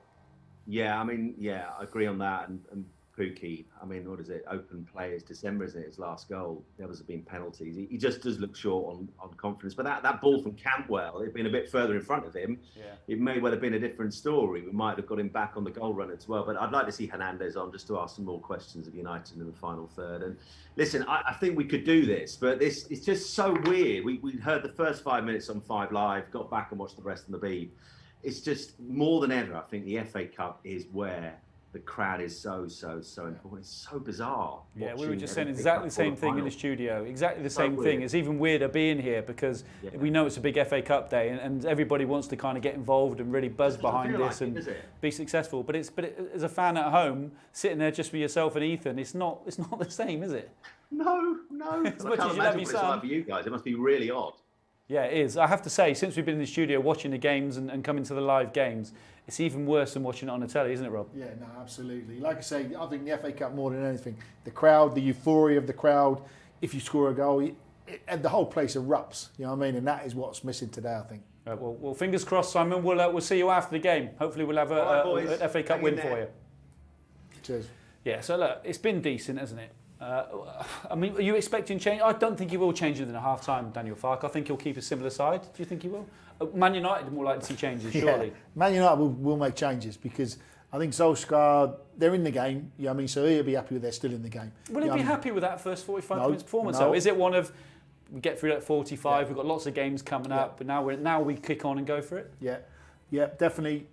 Yeah, I mean, I agree on that. And Pookie, I mean, what is it? Open play is December, isn't it? His last goal. The others have been penalties. He just does look short on confidence. But that ball from Cantwell, it'd been a bit further in front of him. Yeah. It may well have been a different story. We might have got him back on the goal run as well. But I'd like to see Hernandez on just to ask some more questions of United in the final third. And listen, I think we could do this, but it's just so weird. We heard the first 5 minutes on 5 Live, got back and watched the rest on the beat. It's just more than ever, I think the FA Cup is where the crowd is so important. It's so bizarre. Yeah, we were just saying exactly the same thing in the studio. Exactly the same thing. It's even weirder being here because we know it's a big FA Cup day and everybody wants to kind of get involved and really buzz behind this and be successful. But as a fan at home, sitting there just with yourself and Ethan, it's not the same, is it? No. As much as you love your son. Like for you guys, it must be really odd. Yeah, it is. I have to say, since we've been in the studio watching the games and coming to the live games, it's even worse than watching it on the telly, isn't it, Rob? Yeah, no, absolutely. Like I say, I think the FA Cup more than anything, the crowd, the euphoria of the crowd, if you score a goal, the whole place erupts, you know what I mean? And that is what's missing today, I think. Well, fingers crossed, Simon. We'll see you after the game. Hopefully we'll have an FA Cup win for you. Cheers. Yeah, so look, it's been decent, hasn't it? I mean, are you expecting change? I don't think he will change within a half time, Daniel Farke. I think he'll keep a similar side. Do you think he will? Man United are more likely to see changes, surely. Yeah. Man United will make changes because I think Solskjaer, they're in the game. You know what I mean? So he'll be happy with they're still in the game. Will he be happy with that first 45 minutes performance, though? Is it one of, we get through at 45, we've got lots of games coming up, but now we kick on and go for it? Yeah, definitely.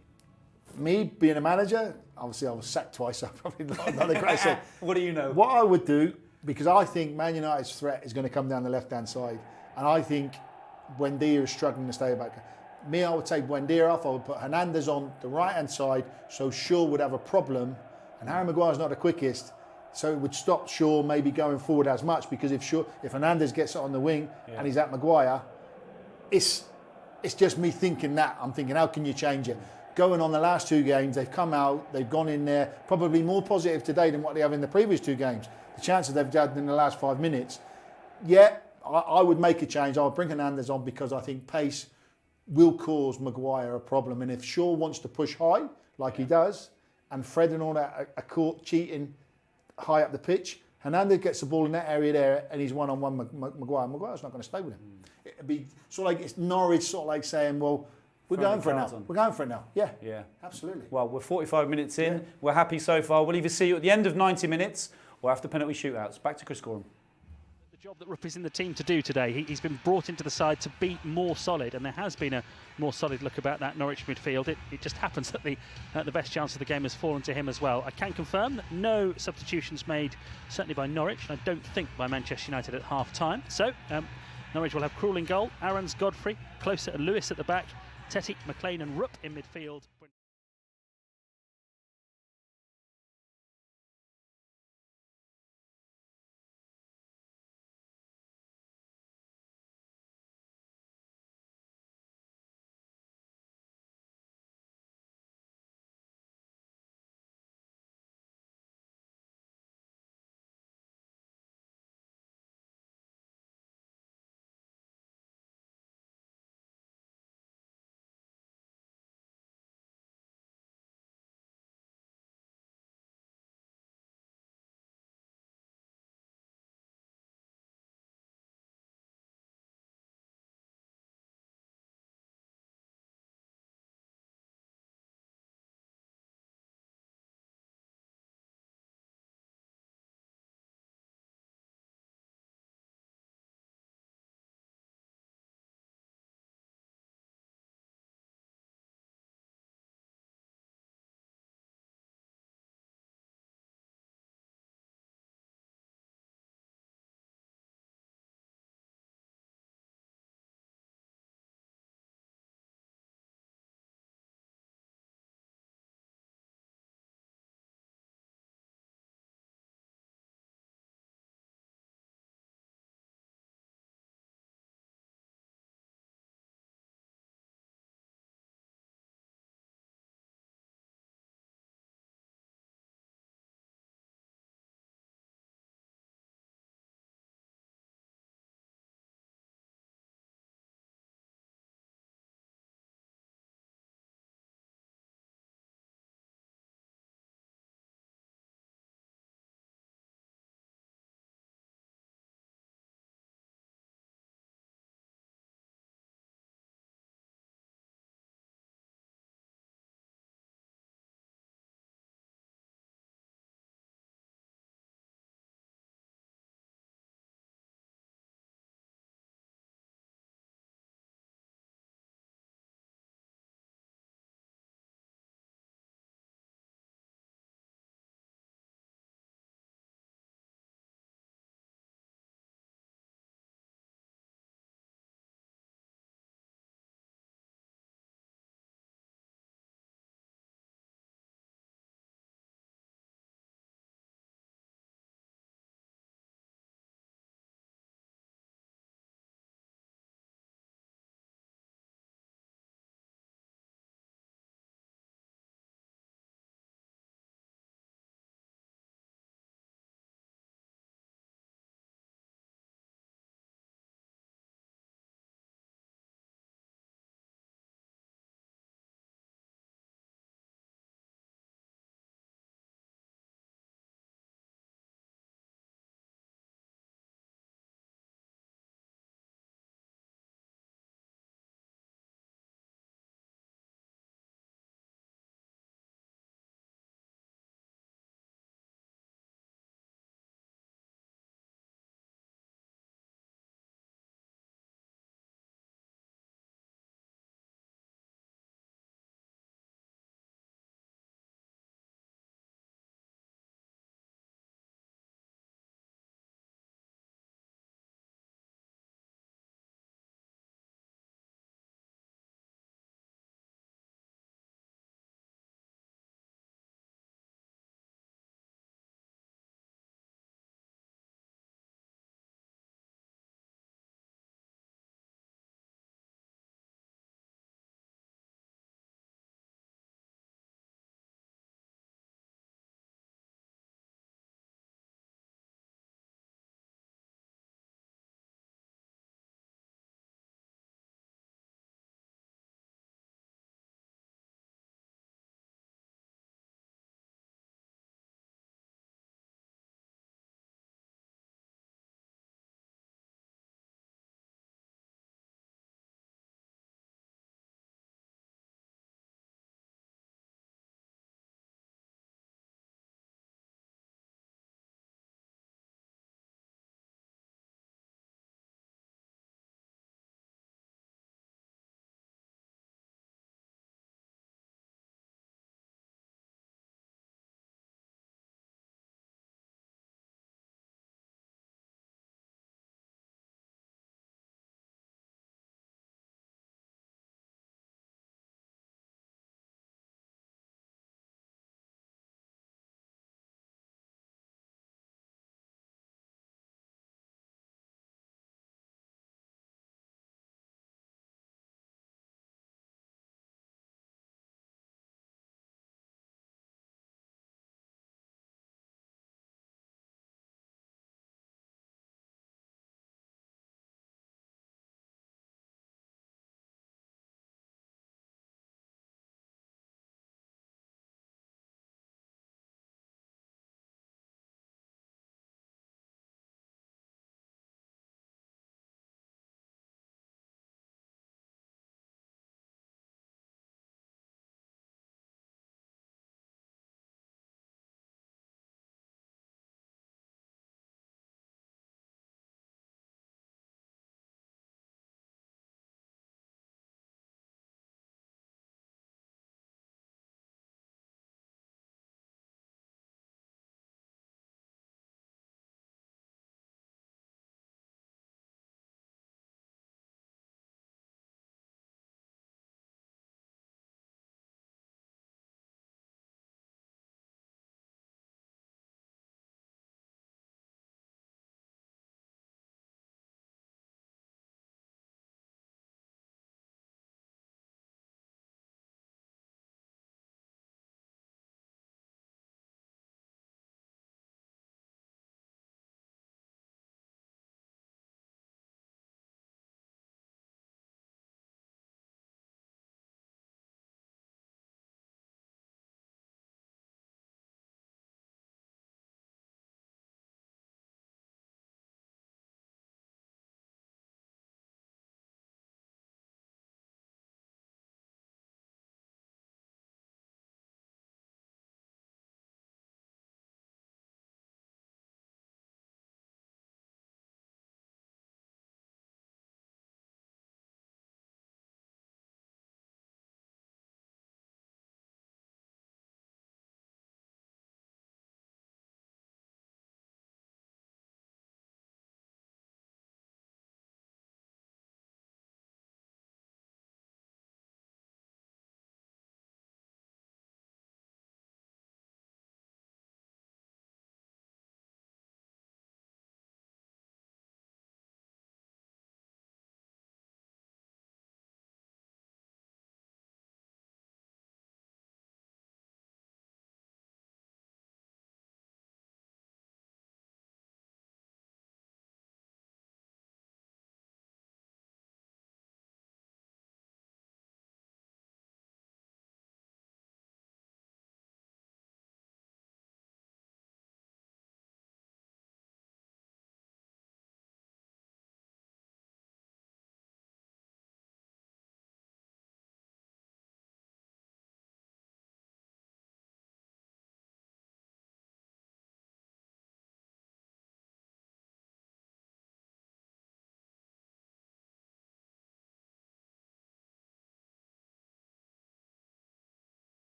Me, being a manager, obviously I was sacked twice, so probably not a great set. What do you know? What I would do, because I think Man United's threat is going to come down the left-hand side, and I think Buendia is struggling to stay back. Me, I would take Buendia off, I would put Hernandez on the right-hand side, so Shaw would have a problem, and Harry Maguire's not the quickest. So it would stop Shaw maybe going forward as much, because if Hernandez gets it on the wing and he's at Maguire, it's just me thinking that. I'm thinking, how can you change it? Going on the last 2 games, they've come out, they've gone in there, probably more positive today than what they have in the previous 2 games. The chances they've had in the last 5 minutes, I would make a change. I would bring Hernandez on, because I think pace will cause Maguire a problem. And if Shaw wants to push high, like he does, and Fred and all that are caught cheating high up the pitch, Hernandez gets the ball in that area there and he's one-on-one Maguire. Maguire's not going to stay with him. It'd be sort of like, it's Norwich sort of like saying, well, we're going for it now. We're going for it now. Yeah. Yeah. Absolutely. Well, we're 45 minutes in. We're happy so far. We'll either see you at the end of 90 minutes or after penalty shootouts. Back to Chris Gorham. The job that Rupp is in the team to do today. He's been brought into the side to be more solid, and there has been a more solid look about that Norwich midfield. It just happens that the best chance of the game has fallen to him as well. I can confirm that no substitutions made, certainly by Norwich, and I don't think by Manchester United at half-time. So, Norwich will have Krul in goal, Aarons, Godfrey, Closer and Lewis at the back, Tetty, McLean and Rupp in midfield.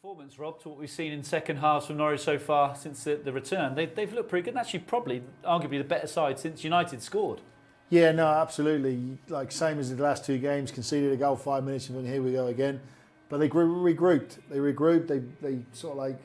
performance, Rob, to what we've seen in second halves from Norwich so far since the return. They've looked pretty good, and actually probably arguably the better side since United scored. Yeah, no, absolutely. Like same as the last two games, conceded a goal 5 minutes and then here we go again. But they regrouped. They sort of like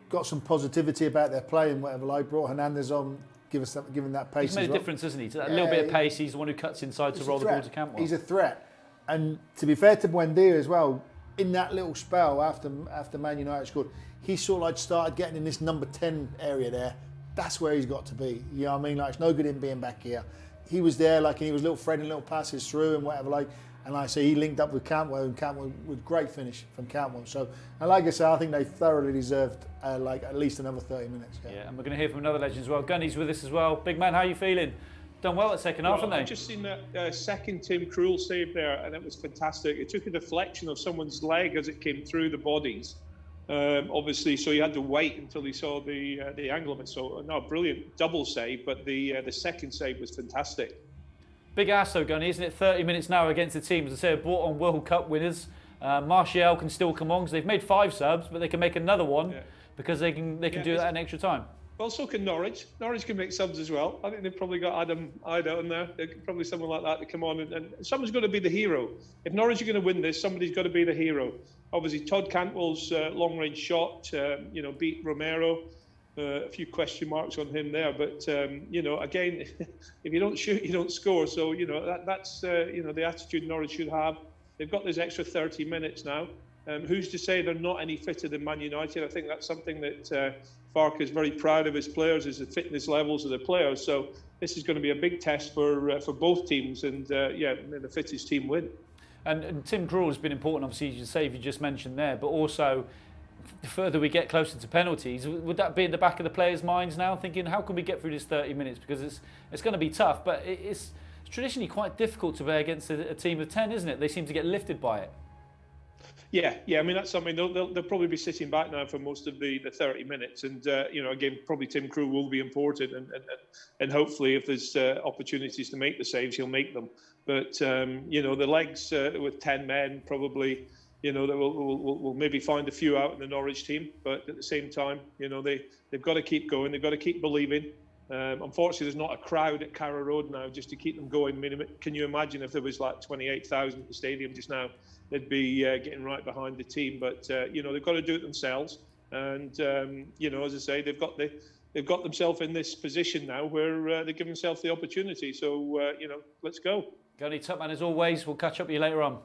got some positivity about their play and whatever. Like brought Hernandez on, give him that pace. He's made a difference, hasn't he? To that little bit of pace, he's the one who cuts inside to roll the ball to Cantwell. He's a threat. And to be fair to Buendia as well, in that little spell after Man United scored, he sort of like started getting in this number 10 area there. That's where he's got to be. You know what I mean? Like it's no good him being back here. He was there, like, and he was little threading little passes through and whatever, like. And like I say, he linked up with Cantwell, and Cantwell with great finish from Cantwell. So, and like I say, I think they thoroughly deserved like at least another 30 minutes. Yeah, and we're going to hear from another legend as well. Gunny's with us as well. Big man, how are you feeling? Done well at second half, haven't they? I've just seen that second Tim Krul save there, and it was fantastic. It took a deflection of someone's leg as it came through the bodies. Obviously, so he had to wait until he saw the angle of it. So, no, brilliant double save, but the second save was fantastic. Big ass though, Gunny, isn't it? 30 minutes now against the teams. As I said, brought on World Cup winners. Martial can still come on because they've made 5 subs, but they can make another one because they can do that in extra time. Well, so can Norwich. Norwich can make subs as well. I think they've probably got Adam Ida in there. Probably someone like that to come on, and someone's got to be the hero. If Norwich are going to win this, somebody's got to be the hero. Obviously, Todd Cantwell's long-range shot, beat Romero. A few question marks on him there, but again, if you don't shoot, you don't score. So that's the attitude Norwich should have. They've got this extra 30 minutes now. Who's to say they're not any fitter than Man United? I think that's something that Farke is very proud of his players, is the fitness levels of the players. So this is going to be a big test for both teams, and the fittest team win. And Tim Krul has been important, obviously, as you say, you just mentioned there, but also the further we get closer to penalties, would that be in the back of the players' minds now, thinking how can we get through this 30 minutes? Because it's going to be tough, but it's traditionally quite difficult to play against a team of 10, isn't it? They seem to get lifted by it. Yeah. I mean, that's something they'll probably be sitting back now for most of the 30 minutes, and again, probably Tim Krul will be important, and hopefully, if there's opportunities to make the saves, he'll make them. But the legs with 10 men probably. We'll maybe find a few out in the Norwich team, but at the same time, they've got to keep going. They've got to keep believing. Unfortunately, there's not a crowd at Carrow Road now just to keep them going. I mean, can you imagine if there was like 28,000 at the stadium just now? They'd be getting right behind the team. But they've got to do it themselves. And as I say, they've got themselves in this position now where they give themselves the opportunity. So let's go. Gunny, top man as always. We'll catch up with you later on.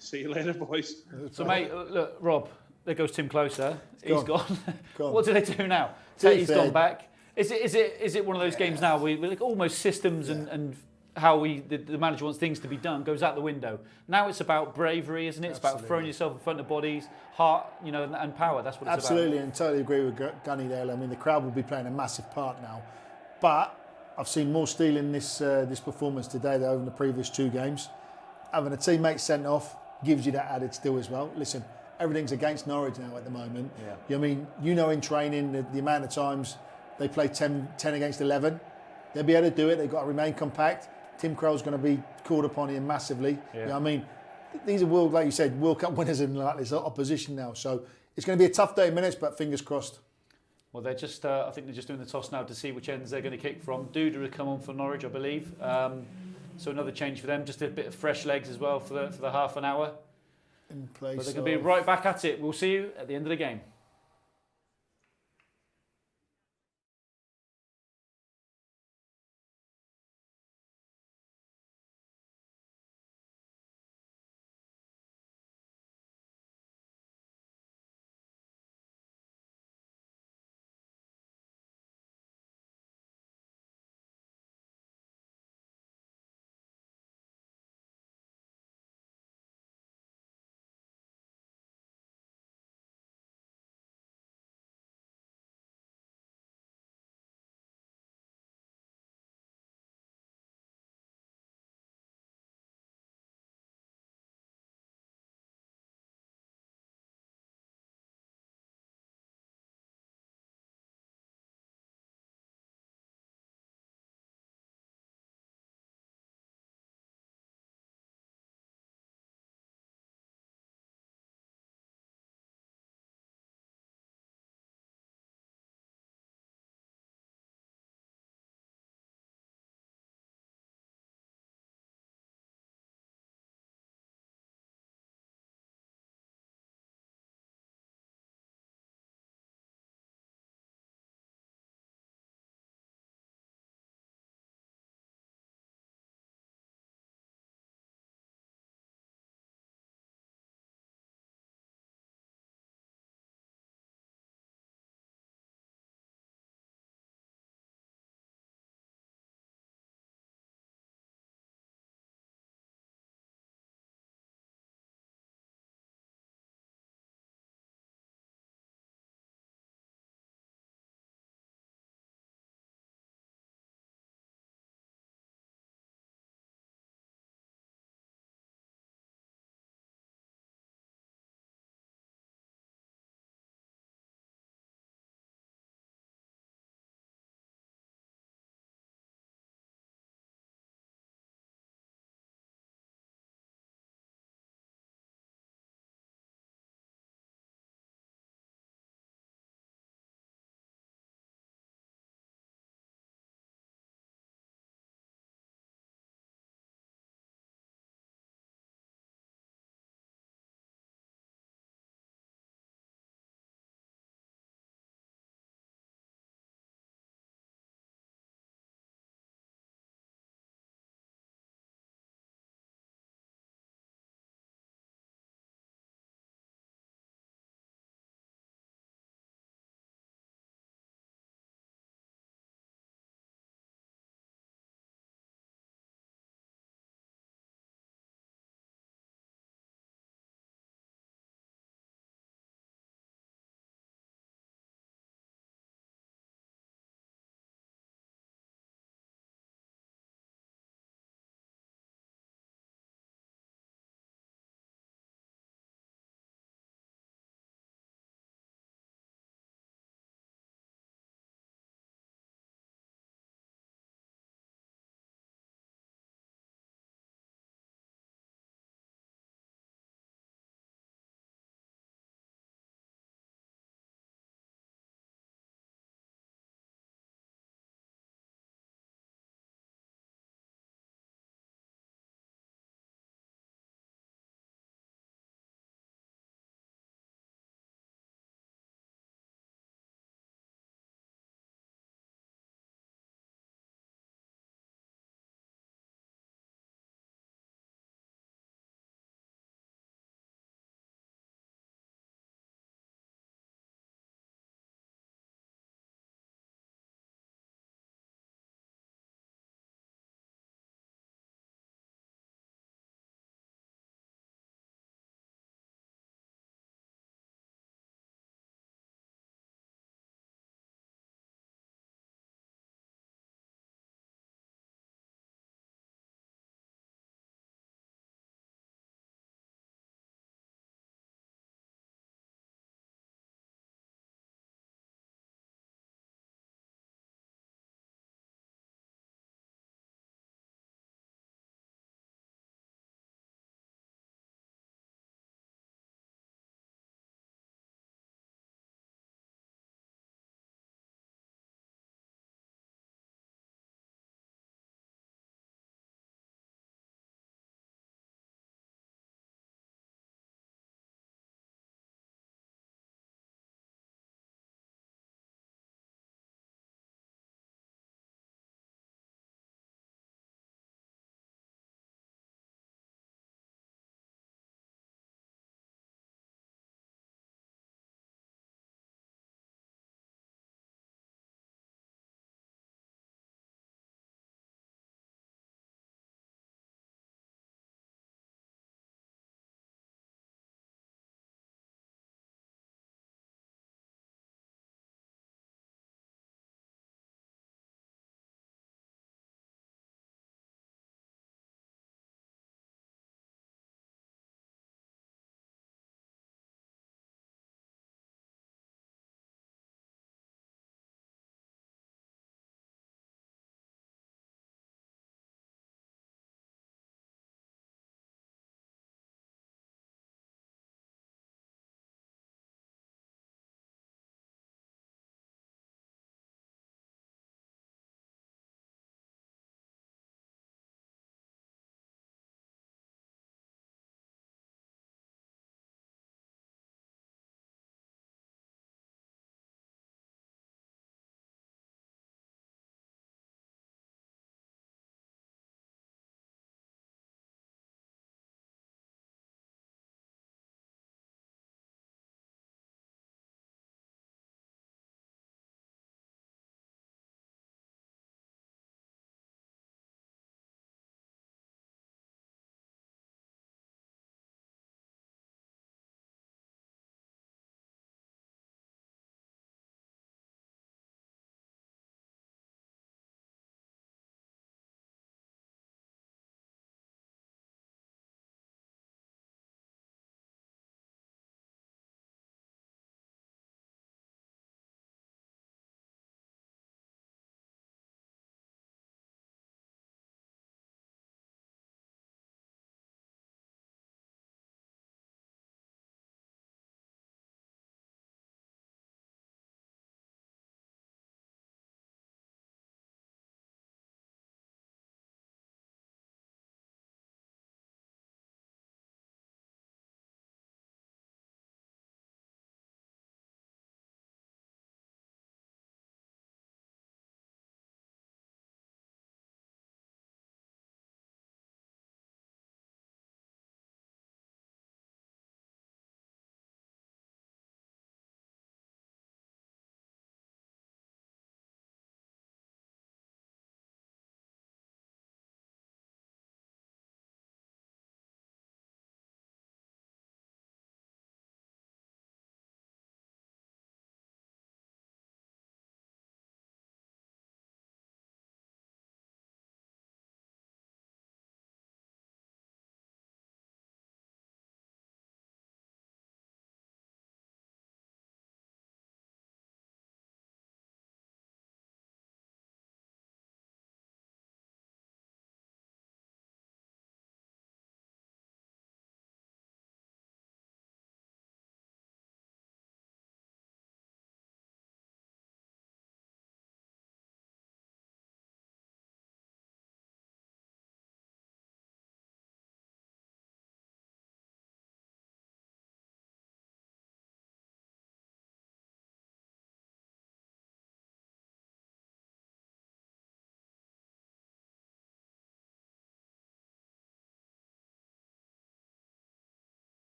See you later, boys. So, mate, look, Rob, there goes Tim Closer. He's gone. Gone. What do they do now? He's gone back. Is it one of those games now where like almost systems and how the manager wants things to be done goes out the window? Now it's about bravery, isn't it? It's about throwing yourself in front of bodies, heart, and power. That's what it's Absolutely, and totally agree with Gunny there. I mean, the crowd will be playing a massive part now. But I've seen more steel in this performance today than over in the previous 2 games. Having a teammate sent off gives you that added steel as well. Listen, everything's against Norwich now at the moment. Yeah. I mean, in training, the amount of times they play 10 against 11, they'll be able to do it. They've got to remain compact. Tim Krul's going to be called upon here massively. Yeah. You know what I mean? These are, like you said, World Cup winners in like this opposition now. So it's going to be a tough 30 minutes, but fingers crossed. Well, they're just, I think they're just doing the toss now to see which ends they're going to kick from. Duda will come on for Norwich, I believe. So another change for them, just a bit of fresh legs as well for the half an hour. In place. But they're going to be right back at it. We'll see you at the end of the game.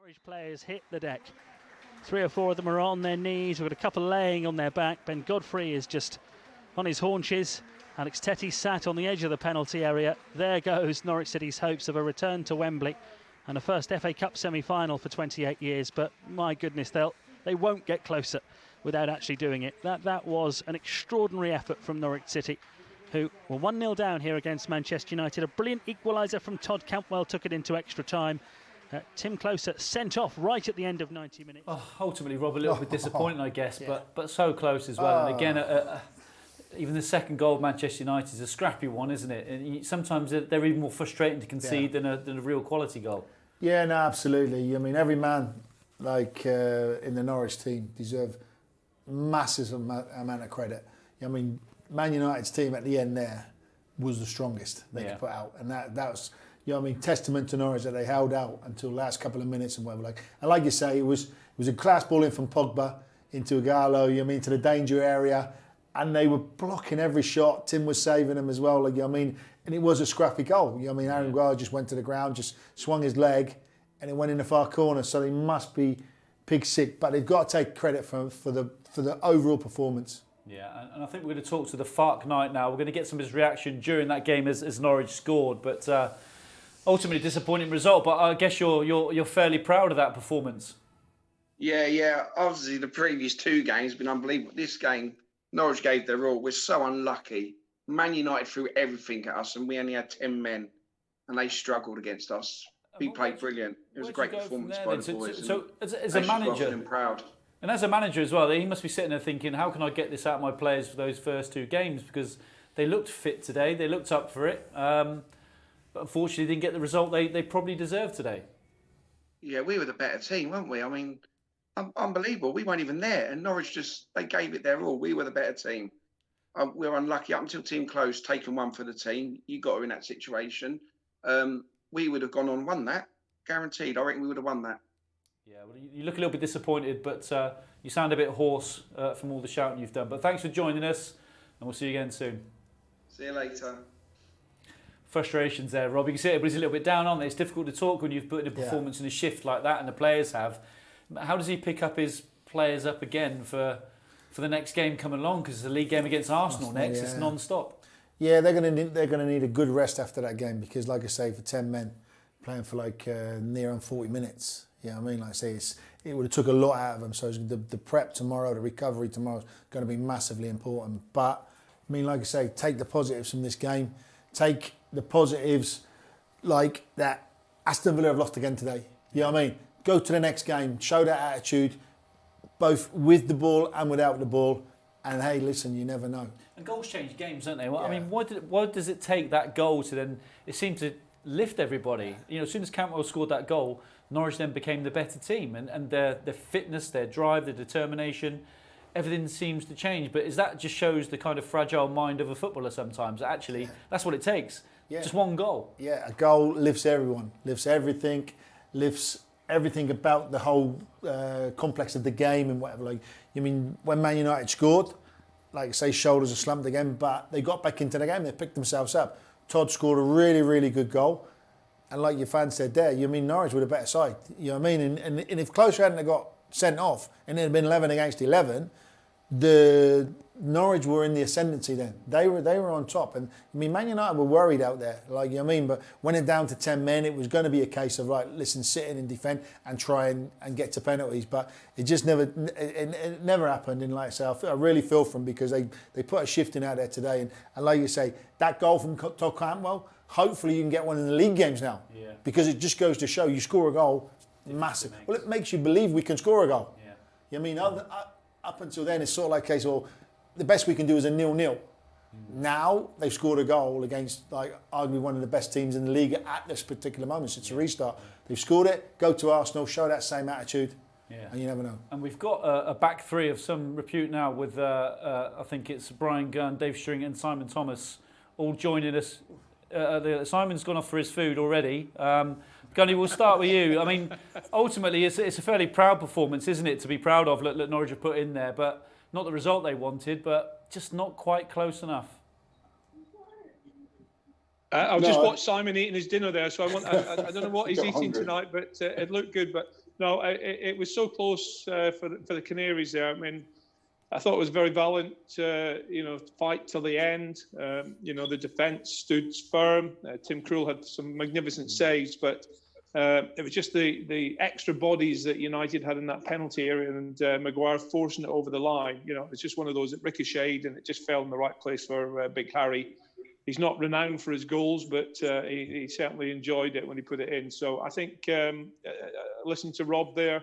Norwich players hit the deck. 3 or 4 of them are on their knees. We've got a couple laying on their back. Ben Godfrey is just on his haunches. Alex Tetty sat on the edge of the penalty area. There goes Norwich City's hopes of a return to Wembley and a first FA Cup semi-final for 28 years. But my goodness, they won't get closer without actually doing it. That was an extraordinary effort from Norwich City, who were 1-0 down here against Manchester United. A brilliant equaliser from Todd Cantwell took it into extra time. Tim Closer sent off right at the end of 90 minutes. Oh, ultimately, Rob, a little bit disappointing, I guess, but so close as well. And again, even the second goal of Manchester United is a scrappy one, isn't it? And sometimes they're even more frustrating to concede than a real quality goal. Yeah, no, absolutely. I mean, every man in the Norwich team deserve massive amount of credit. I mean, Man United's team at the end there was the strongest they could put out, and that was, testament to Norwich that they held out until the last couple of minutes and whatever. And like you say, it was a class ball in from Pogba into Gallo, to the danger area, and they were blocking every shot. Tim was saving them as well, and it was a scrappy goal. Aaron Guard just went to the ground, just swung his leg, and it went in the far corner. So they must be pig sick, but they've got to take credit for the overall performance. Yeah, and I think we're going to talk to the Fark Knight now. We're going to get some of his reaction during that game as Norwich scored, but ultimately disappointing result. But I guess you're fairly proud of that performance. Yeah. Obviously, the previous 2 games have been unbelievable. This game, Norwich gave their all. We're so unlucky. Man United threw everything at us, and we only had 10 men, and they struggled against us. We played brilliant. It was a great performance by the boys. So as a manager, I'm proud. And as a manager as well, he must be sitting there thinking, how can I get this out of my players for those first 2 games? Because they looked fit today, they looked up for it, but unfortunately didn't get the result they probably deserved today. Yeah, we were the better team, weren't we? Unbelievable. We weren't even there, and Norwich they gave it their all. We were the better team. We were unlucky up until team close, taken one for the team. You got her in that situation. We would have gone on and won that, guaranteed. I reckon we would have won that. Yeah, well, you look a little bit disappointed, but you sound a bit hoarse from all the shouting you've done. But thanks for joining us, and we'll see you again soon. See you later. Frustrations there, Rob. You can see everybody's a little bit down on it. It's difficult to talk when you've put in a performance in a shift like that, and the players have. How does he pick up his players up again for the next game coming along? Because it's a league game against Arsenal next. It's non-stop. Yeah, they're going to need a good rest after that game because, like I say, for 10 men playing for near on 40 minutes. Like I say, it would have took a lot out of them. So the prep tomorrow, the recovery tomorrow is going to be massively important. But like I say, take the positives from this game. Take the positives like that. Aston Villa have lost again today. Go to the next game, show that attitude, both with the ball and without the ball. And hey, listen, you never know. And goals change games, don't they? Well, why does it take that goal to then? It seemed to lift everybody. As soon as Cantwell scored that goal, Norwich then became the better team, and their fitness, their drive, their determination, everything seems to change. But that just shows the kind of fragile mind of a footballer sometimes. Actually, that's what it takes. Yeah. Just one goal. Yeah, a goal lifts everyone, lifts everything, lifts everything about the whole complex of the game and whatever. When Man United scored, like I say, shoulders are slumped again, but they got back into the game. They picked themselves up. Todd scored a really, really good goal. And like your fan said there, Norwich were the better side. And if Closer hadn't got sent off and it had been 11 against 11, the Norwich were in the ascendancy then. They were on top. And Man United were worried out there, but when it down to 10 men, it was going to be a case of sit in and defend and try and get to penalties. But it just never happened. And like I say, I really feel for them because they put a shifting out there today. And like you say, that goal from Todd Cantwell, hopefully you can get one in the league games now. Yeah. Because it just goes to show you score a goal, massive. Well, it makes you believe we can score a goal. Yeah. Up until then, it's sort of like a case of the best we can do is a 0-0. Now they've scored a goal against arguably one of the best teams in the league at this particular moment since the restart. They've scored it, go to Arsenal, show that same attitude, and you never know. And we've got a back three of some repute now with, I think it's Brian Gunn, Dave String and Simon Thomas all joining us. Simon's gone off for his food already. Gunny, we'll start with you. Ultimately, it's a fairly proud performance, isn't it, to be proud of, that Norwich have put in there, but not the result they wanted, but just not quite close enough. I've just watched Simon eating his dinner there, so I don't know what he's eating tonight, but it looked good. But No, it was so close for the Canaries there. I mean, I thought it was very valiant, fight till the end. The defence stood firm. Tim Krul had some magnificent saves, but it was just the extra bodies that United had in that penalty area, and Maguire forcing it over the line. It's just one of those that ricocheted and it just fell in the right place for Big Harry. He's not renowned for his goals, but he certainly enjoyed it when he put it in. So I think, listen to Rob there.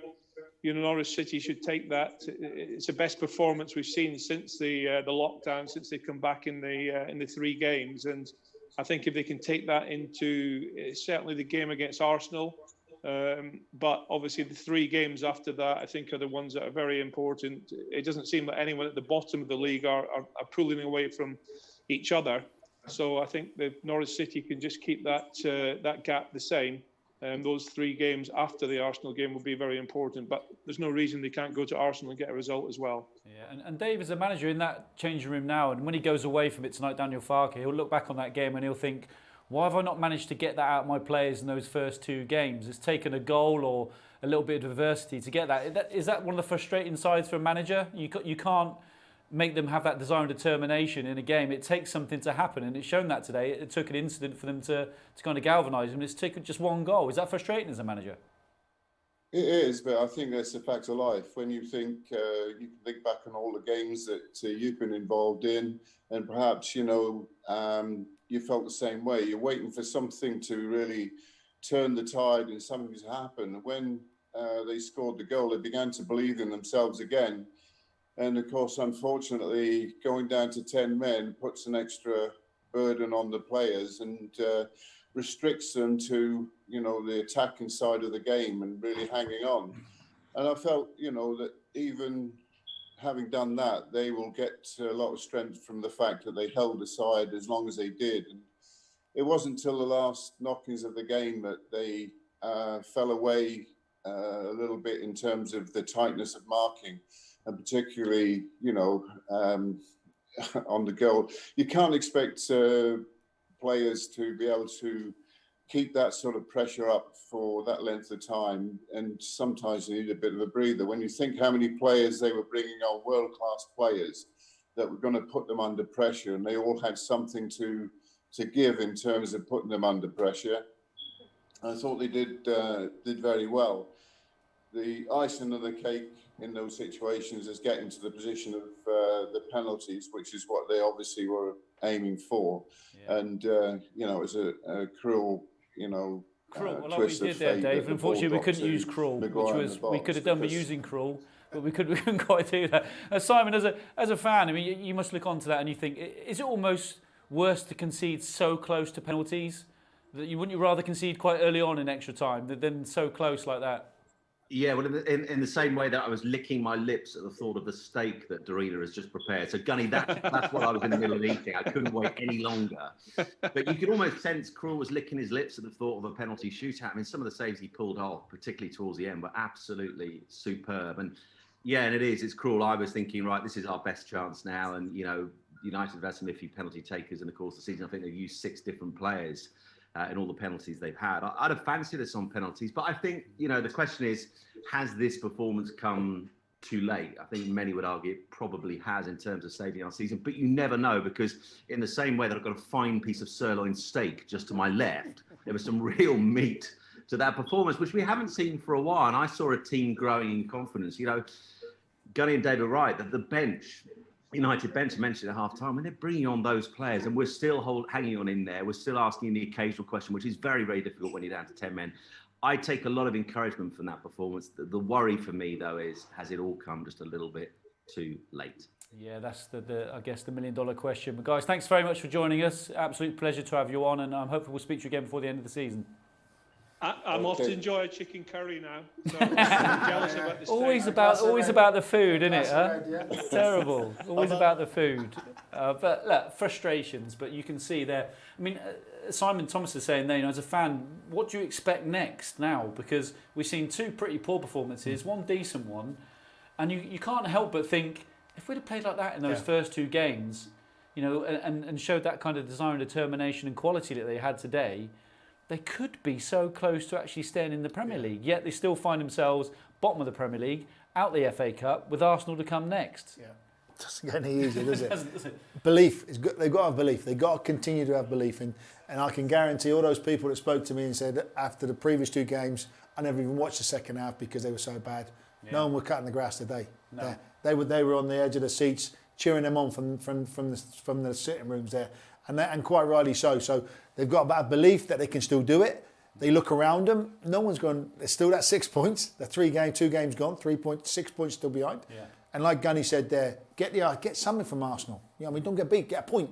Norwich City should take that. It's the best performance we've seen since the lockdown, since they come back in the 3 games. And I think if they can take that into certainly the game against Arsenal, but obviously the 3 games after that, I think are the ones that are very important. It doesn't seem like anyone at the bottom of the league are pulling away from each other. So I think that Norwich City can just keep that gap the same. Those 3 games after the Arsenal game will be very important, but there's no reason they can't go to Arsenal and get a result as well. Yeah, and Dave is a manager in that changing room now, and when he goes away from it tonight, Daniel Farke, he'll look back on that game and he'll think, why have I not managed to get that out of my players in those first 2 games? It's taken a goal or a little bit of adversity to get that. Is that one of the frustrating sides for a manager? You can't make them have that desire and determination in a game. It takes something to happen, and it's shown that today. It took an incident for them to kind of galvanise them. It's taken just 1 goal. Is that frustrating as a manager? It is, but I think that's a fact of life. When you think, you can think back on all the games that you've been involved in, and perhaps, you felt the same way. You're waiting for something to really turn the tide and something to happen. When they scored the goal, they began to believe in themselves again. And of course, unfortunately, going down to 10 men puts an extra burden on the players and restricts them to, the attacking side of the game and really hanging on. And I felt, that even having done that, they will get a lot of strength from the fact that they held the side as long as they did. And it wasn't until the last knockings of the game that they fell away a little bit in terms of the tightness of marking. And particularly, on the goal. You can't expect players to be able to keep that sort of pressure up for that length of time. And sometimes you need a bit of a breather. When you think how many players they were bringing on, world-class players, that were going to put them under pressure, and they all had something to give in terms of putting them under pressure. I thought they did very well. The icing on the cake in those situations is getting to the position of the penalties, which is what they obviously were aiming for. Yeah. And, it's a cruel, Cruel, like we did there, Dave. Unfortunately, we couldn't use cruel, which was we could have done by using cruel, but we couldn't quite do that. Simon, as a fan, I mean, you must look onto that and you think, is it almost worse to concede so close to penalties? That wouldn't you rather concede quite early on in extra time than so close like that? Yeah, well, in the same way that I was licking my lips at the thought of the steak that Darren has just prepared. So, Gunny, that's what I was in the middle of eating. I couldn't wait any longer. But you could almost sense Krul was licking his lips at the thought of a penalty shootout. I mean, some of the saves he pulled off, particularly towards the end, were absolutely superb. And, yeah, and it's Krul. I was thinking, right, this is our best chance now. And, United have had some iffy penalty takers in the course of the season. I think they've used 6 different players in all the penalties they've had. I'd have fancied us on penalties, but I think, the question is, has this performance come too late? I think many would argue it probably has in terms of saving our season, but you never know, because in the same way that I've got a fine piece of sirloin steak just to my left, there was some real meat to that performance, which we haven't seen for a while. And I saw a team growing in confidence. Gunny and Dave are right, that the bench, United bench mentioned at half-time, when they're bringing on those players and we're still hanging on in there, we're still asking the occasional question, which is very, very difficult when you're down to 10 men. I take a lot of encouragement from that performance. The worry for me, though, is has it all come just a little bit too late? Yeah, that's I guess the million-dollar question. But guys, thanks very much for joining us. Absolute pleasure to have you on, and I'm hoping we'll speak to you again before the end of the season. I'm off to enjoy a chicken curry now. So I'm jealous about the steak. Always about the food, isn't it? Huh? Terrible. Always about the food. But look, frustrations. But you can see there. I mean, Simon Thomas is saying there, as a fan, what do you expect next now? Because we've seen 2 pretty poor performances, 1 decent one, and you can't help but think, if we'd have played like that in those first 2 games, and showed that kind of desire and determination and quality that they had today, they could be so close to actually staying in the Premier League, yet they still find themselves bottom of the Premier League, out the FA Cup, with Arsenal to come next. Yeah. Doesn't get any easier, does it? Does it? Belief is good. They've got to have belief. They've got to continue to have belief, and I can guarantee all those people that spoke to me and said after the previous 2 games, I never even watched the second half because they were so bad. Yeah. No one were cutting the grass today. No. They were on the edge of the seats, cheering them on from the sitting rooms there, and quite rightly so. So they've got a belief that they can still do it. They look around them. No one's gone. There's still that 6 points. The 2 games gone. 3 points, 6 points still behind. Yeah. And like Gunny said there, get something from Arsenal. You know what I mean? Don't get beat. Get a point.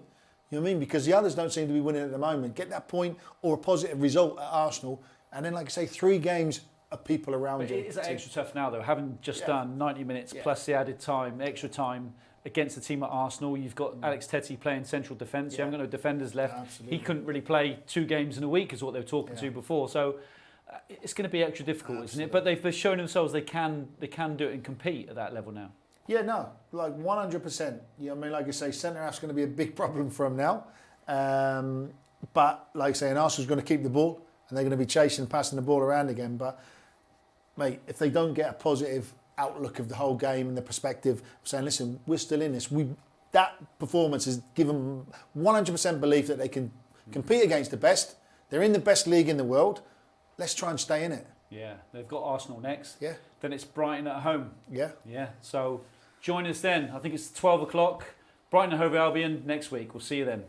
You know what I mean? Because the others don't seem to be winning at the moment. Get that point or a positive result at Arsenal, and then, like I say, 3 games of people around But you. is that extra tough now, though? Having just done 90 minutes plus the added time, extra time against the team at Arsenal, you've got Alex Tettey playing central defence. You haven't got no defenders left. Absolutely. He couldn't really play 2 games in a week, is what they were talking to before. So it's going to be extra difficult, isn't it? But they've shown themselves they can do it and compete at that level now. Yeah, no, like 100%. You know what I mean? Like I say, centre half's going to be a big problem for them now. But like I say, Arsenal's going to keep the ball, and they're going to be chasing, passing the ball around again. But mate, if they don't get a positive outlook of the whole game and the perspective of saying, listen, we're still in this. That performance has given 100% belief that they can compete against the best. They're in the best league in the world. Let's try and stay in it. Yeah, they've got Arsenal next. Yeah. Then it's Brighton at home. Yeah. Yeah, so join us then. I think it's 12 o'clock. Brighton and Hove Albion next week. We'll see you then.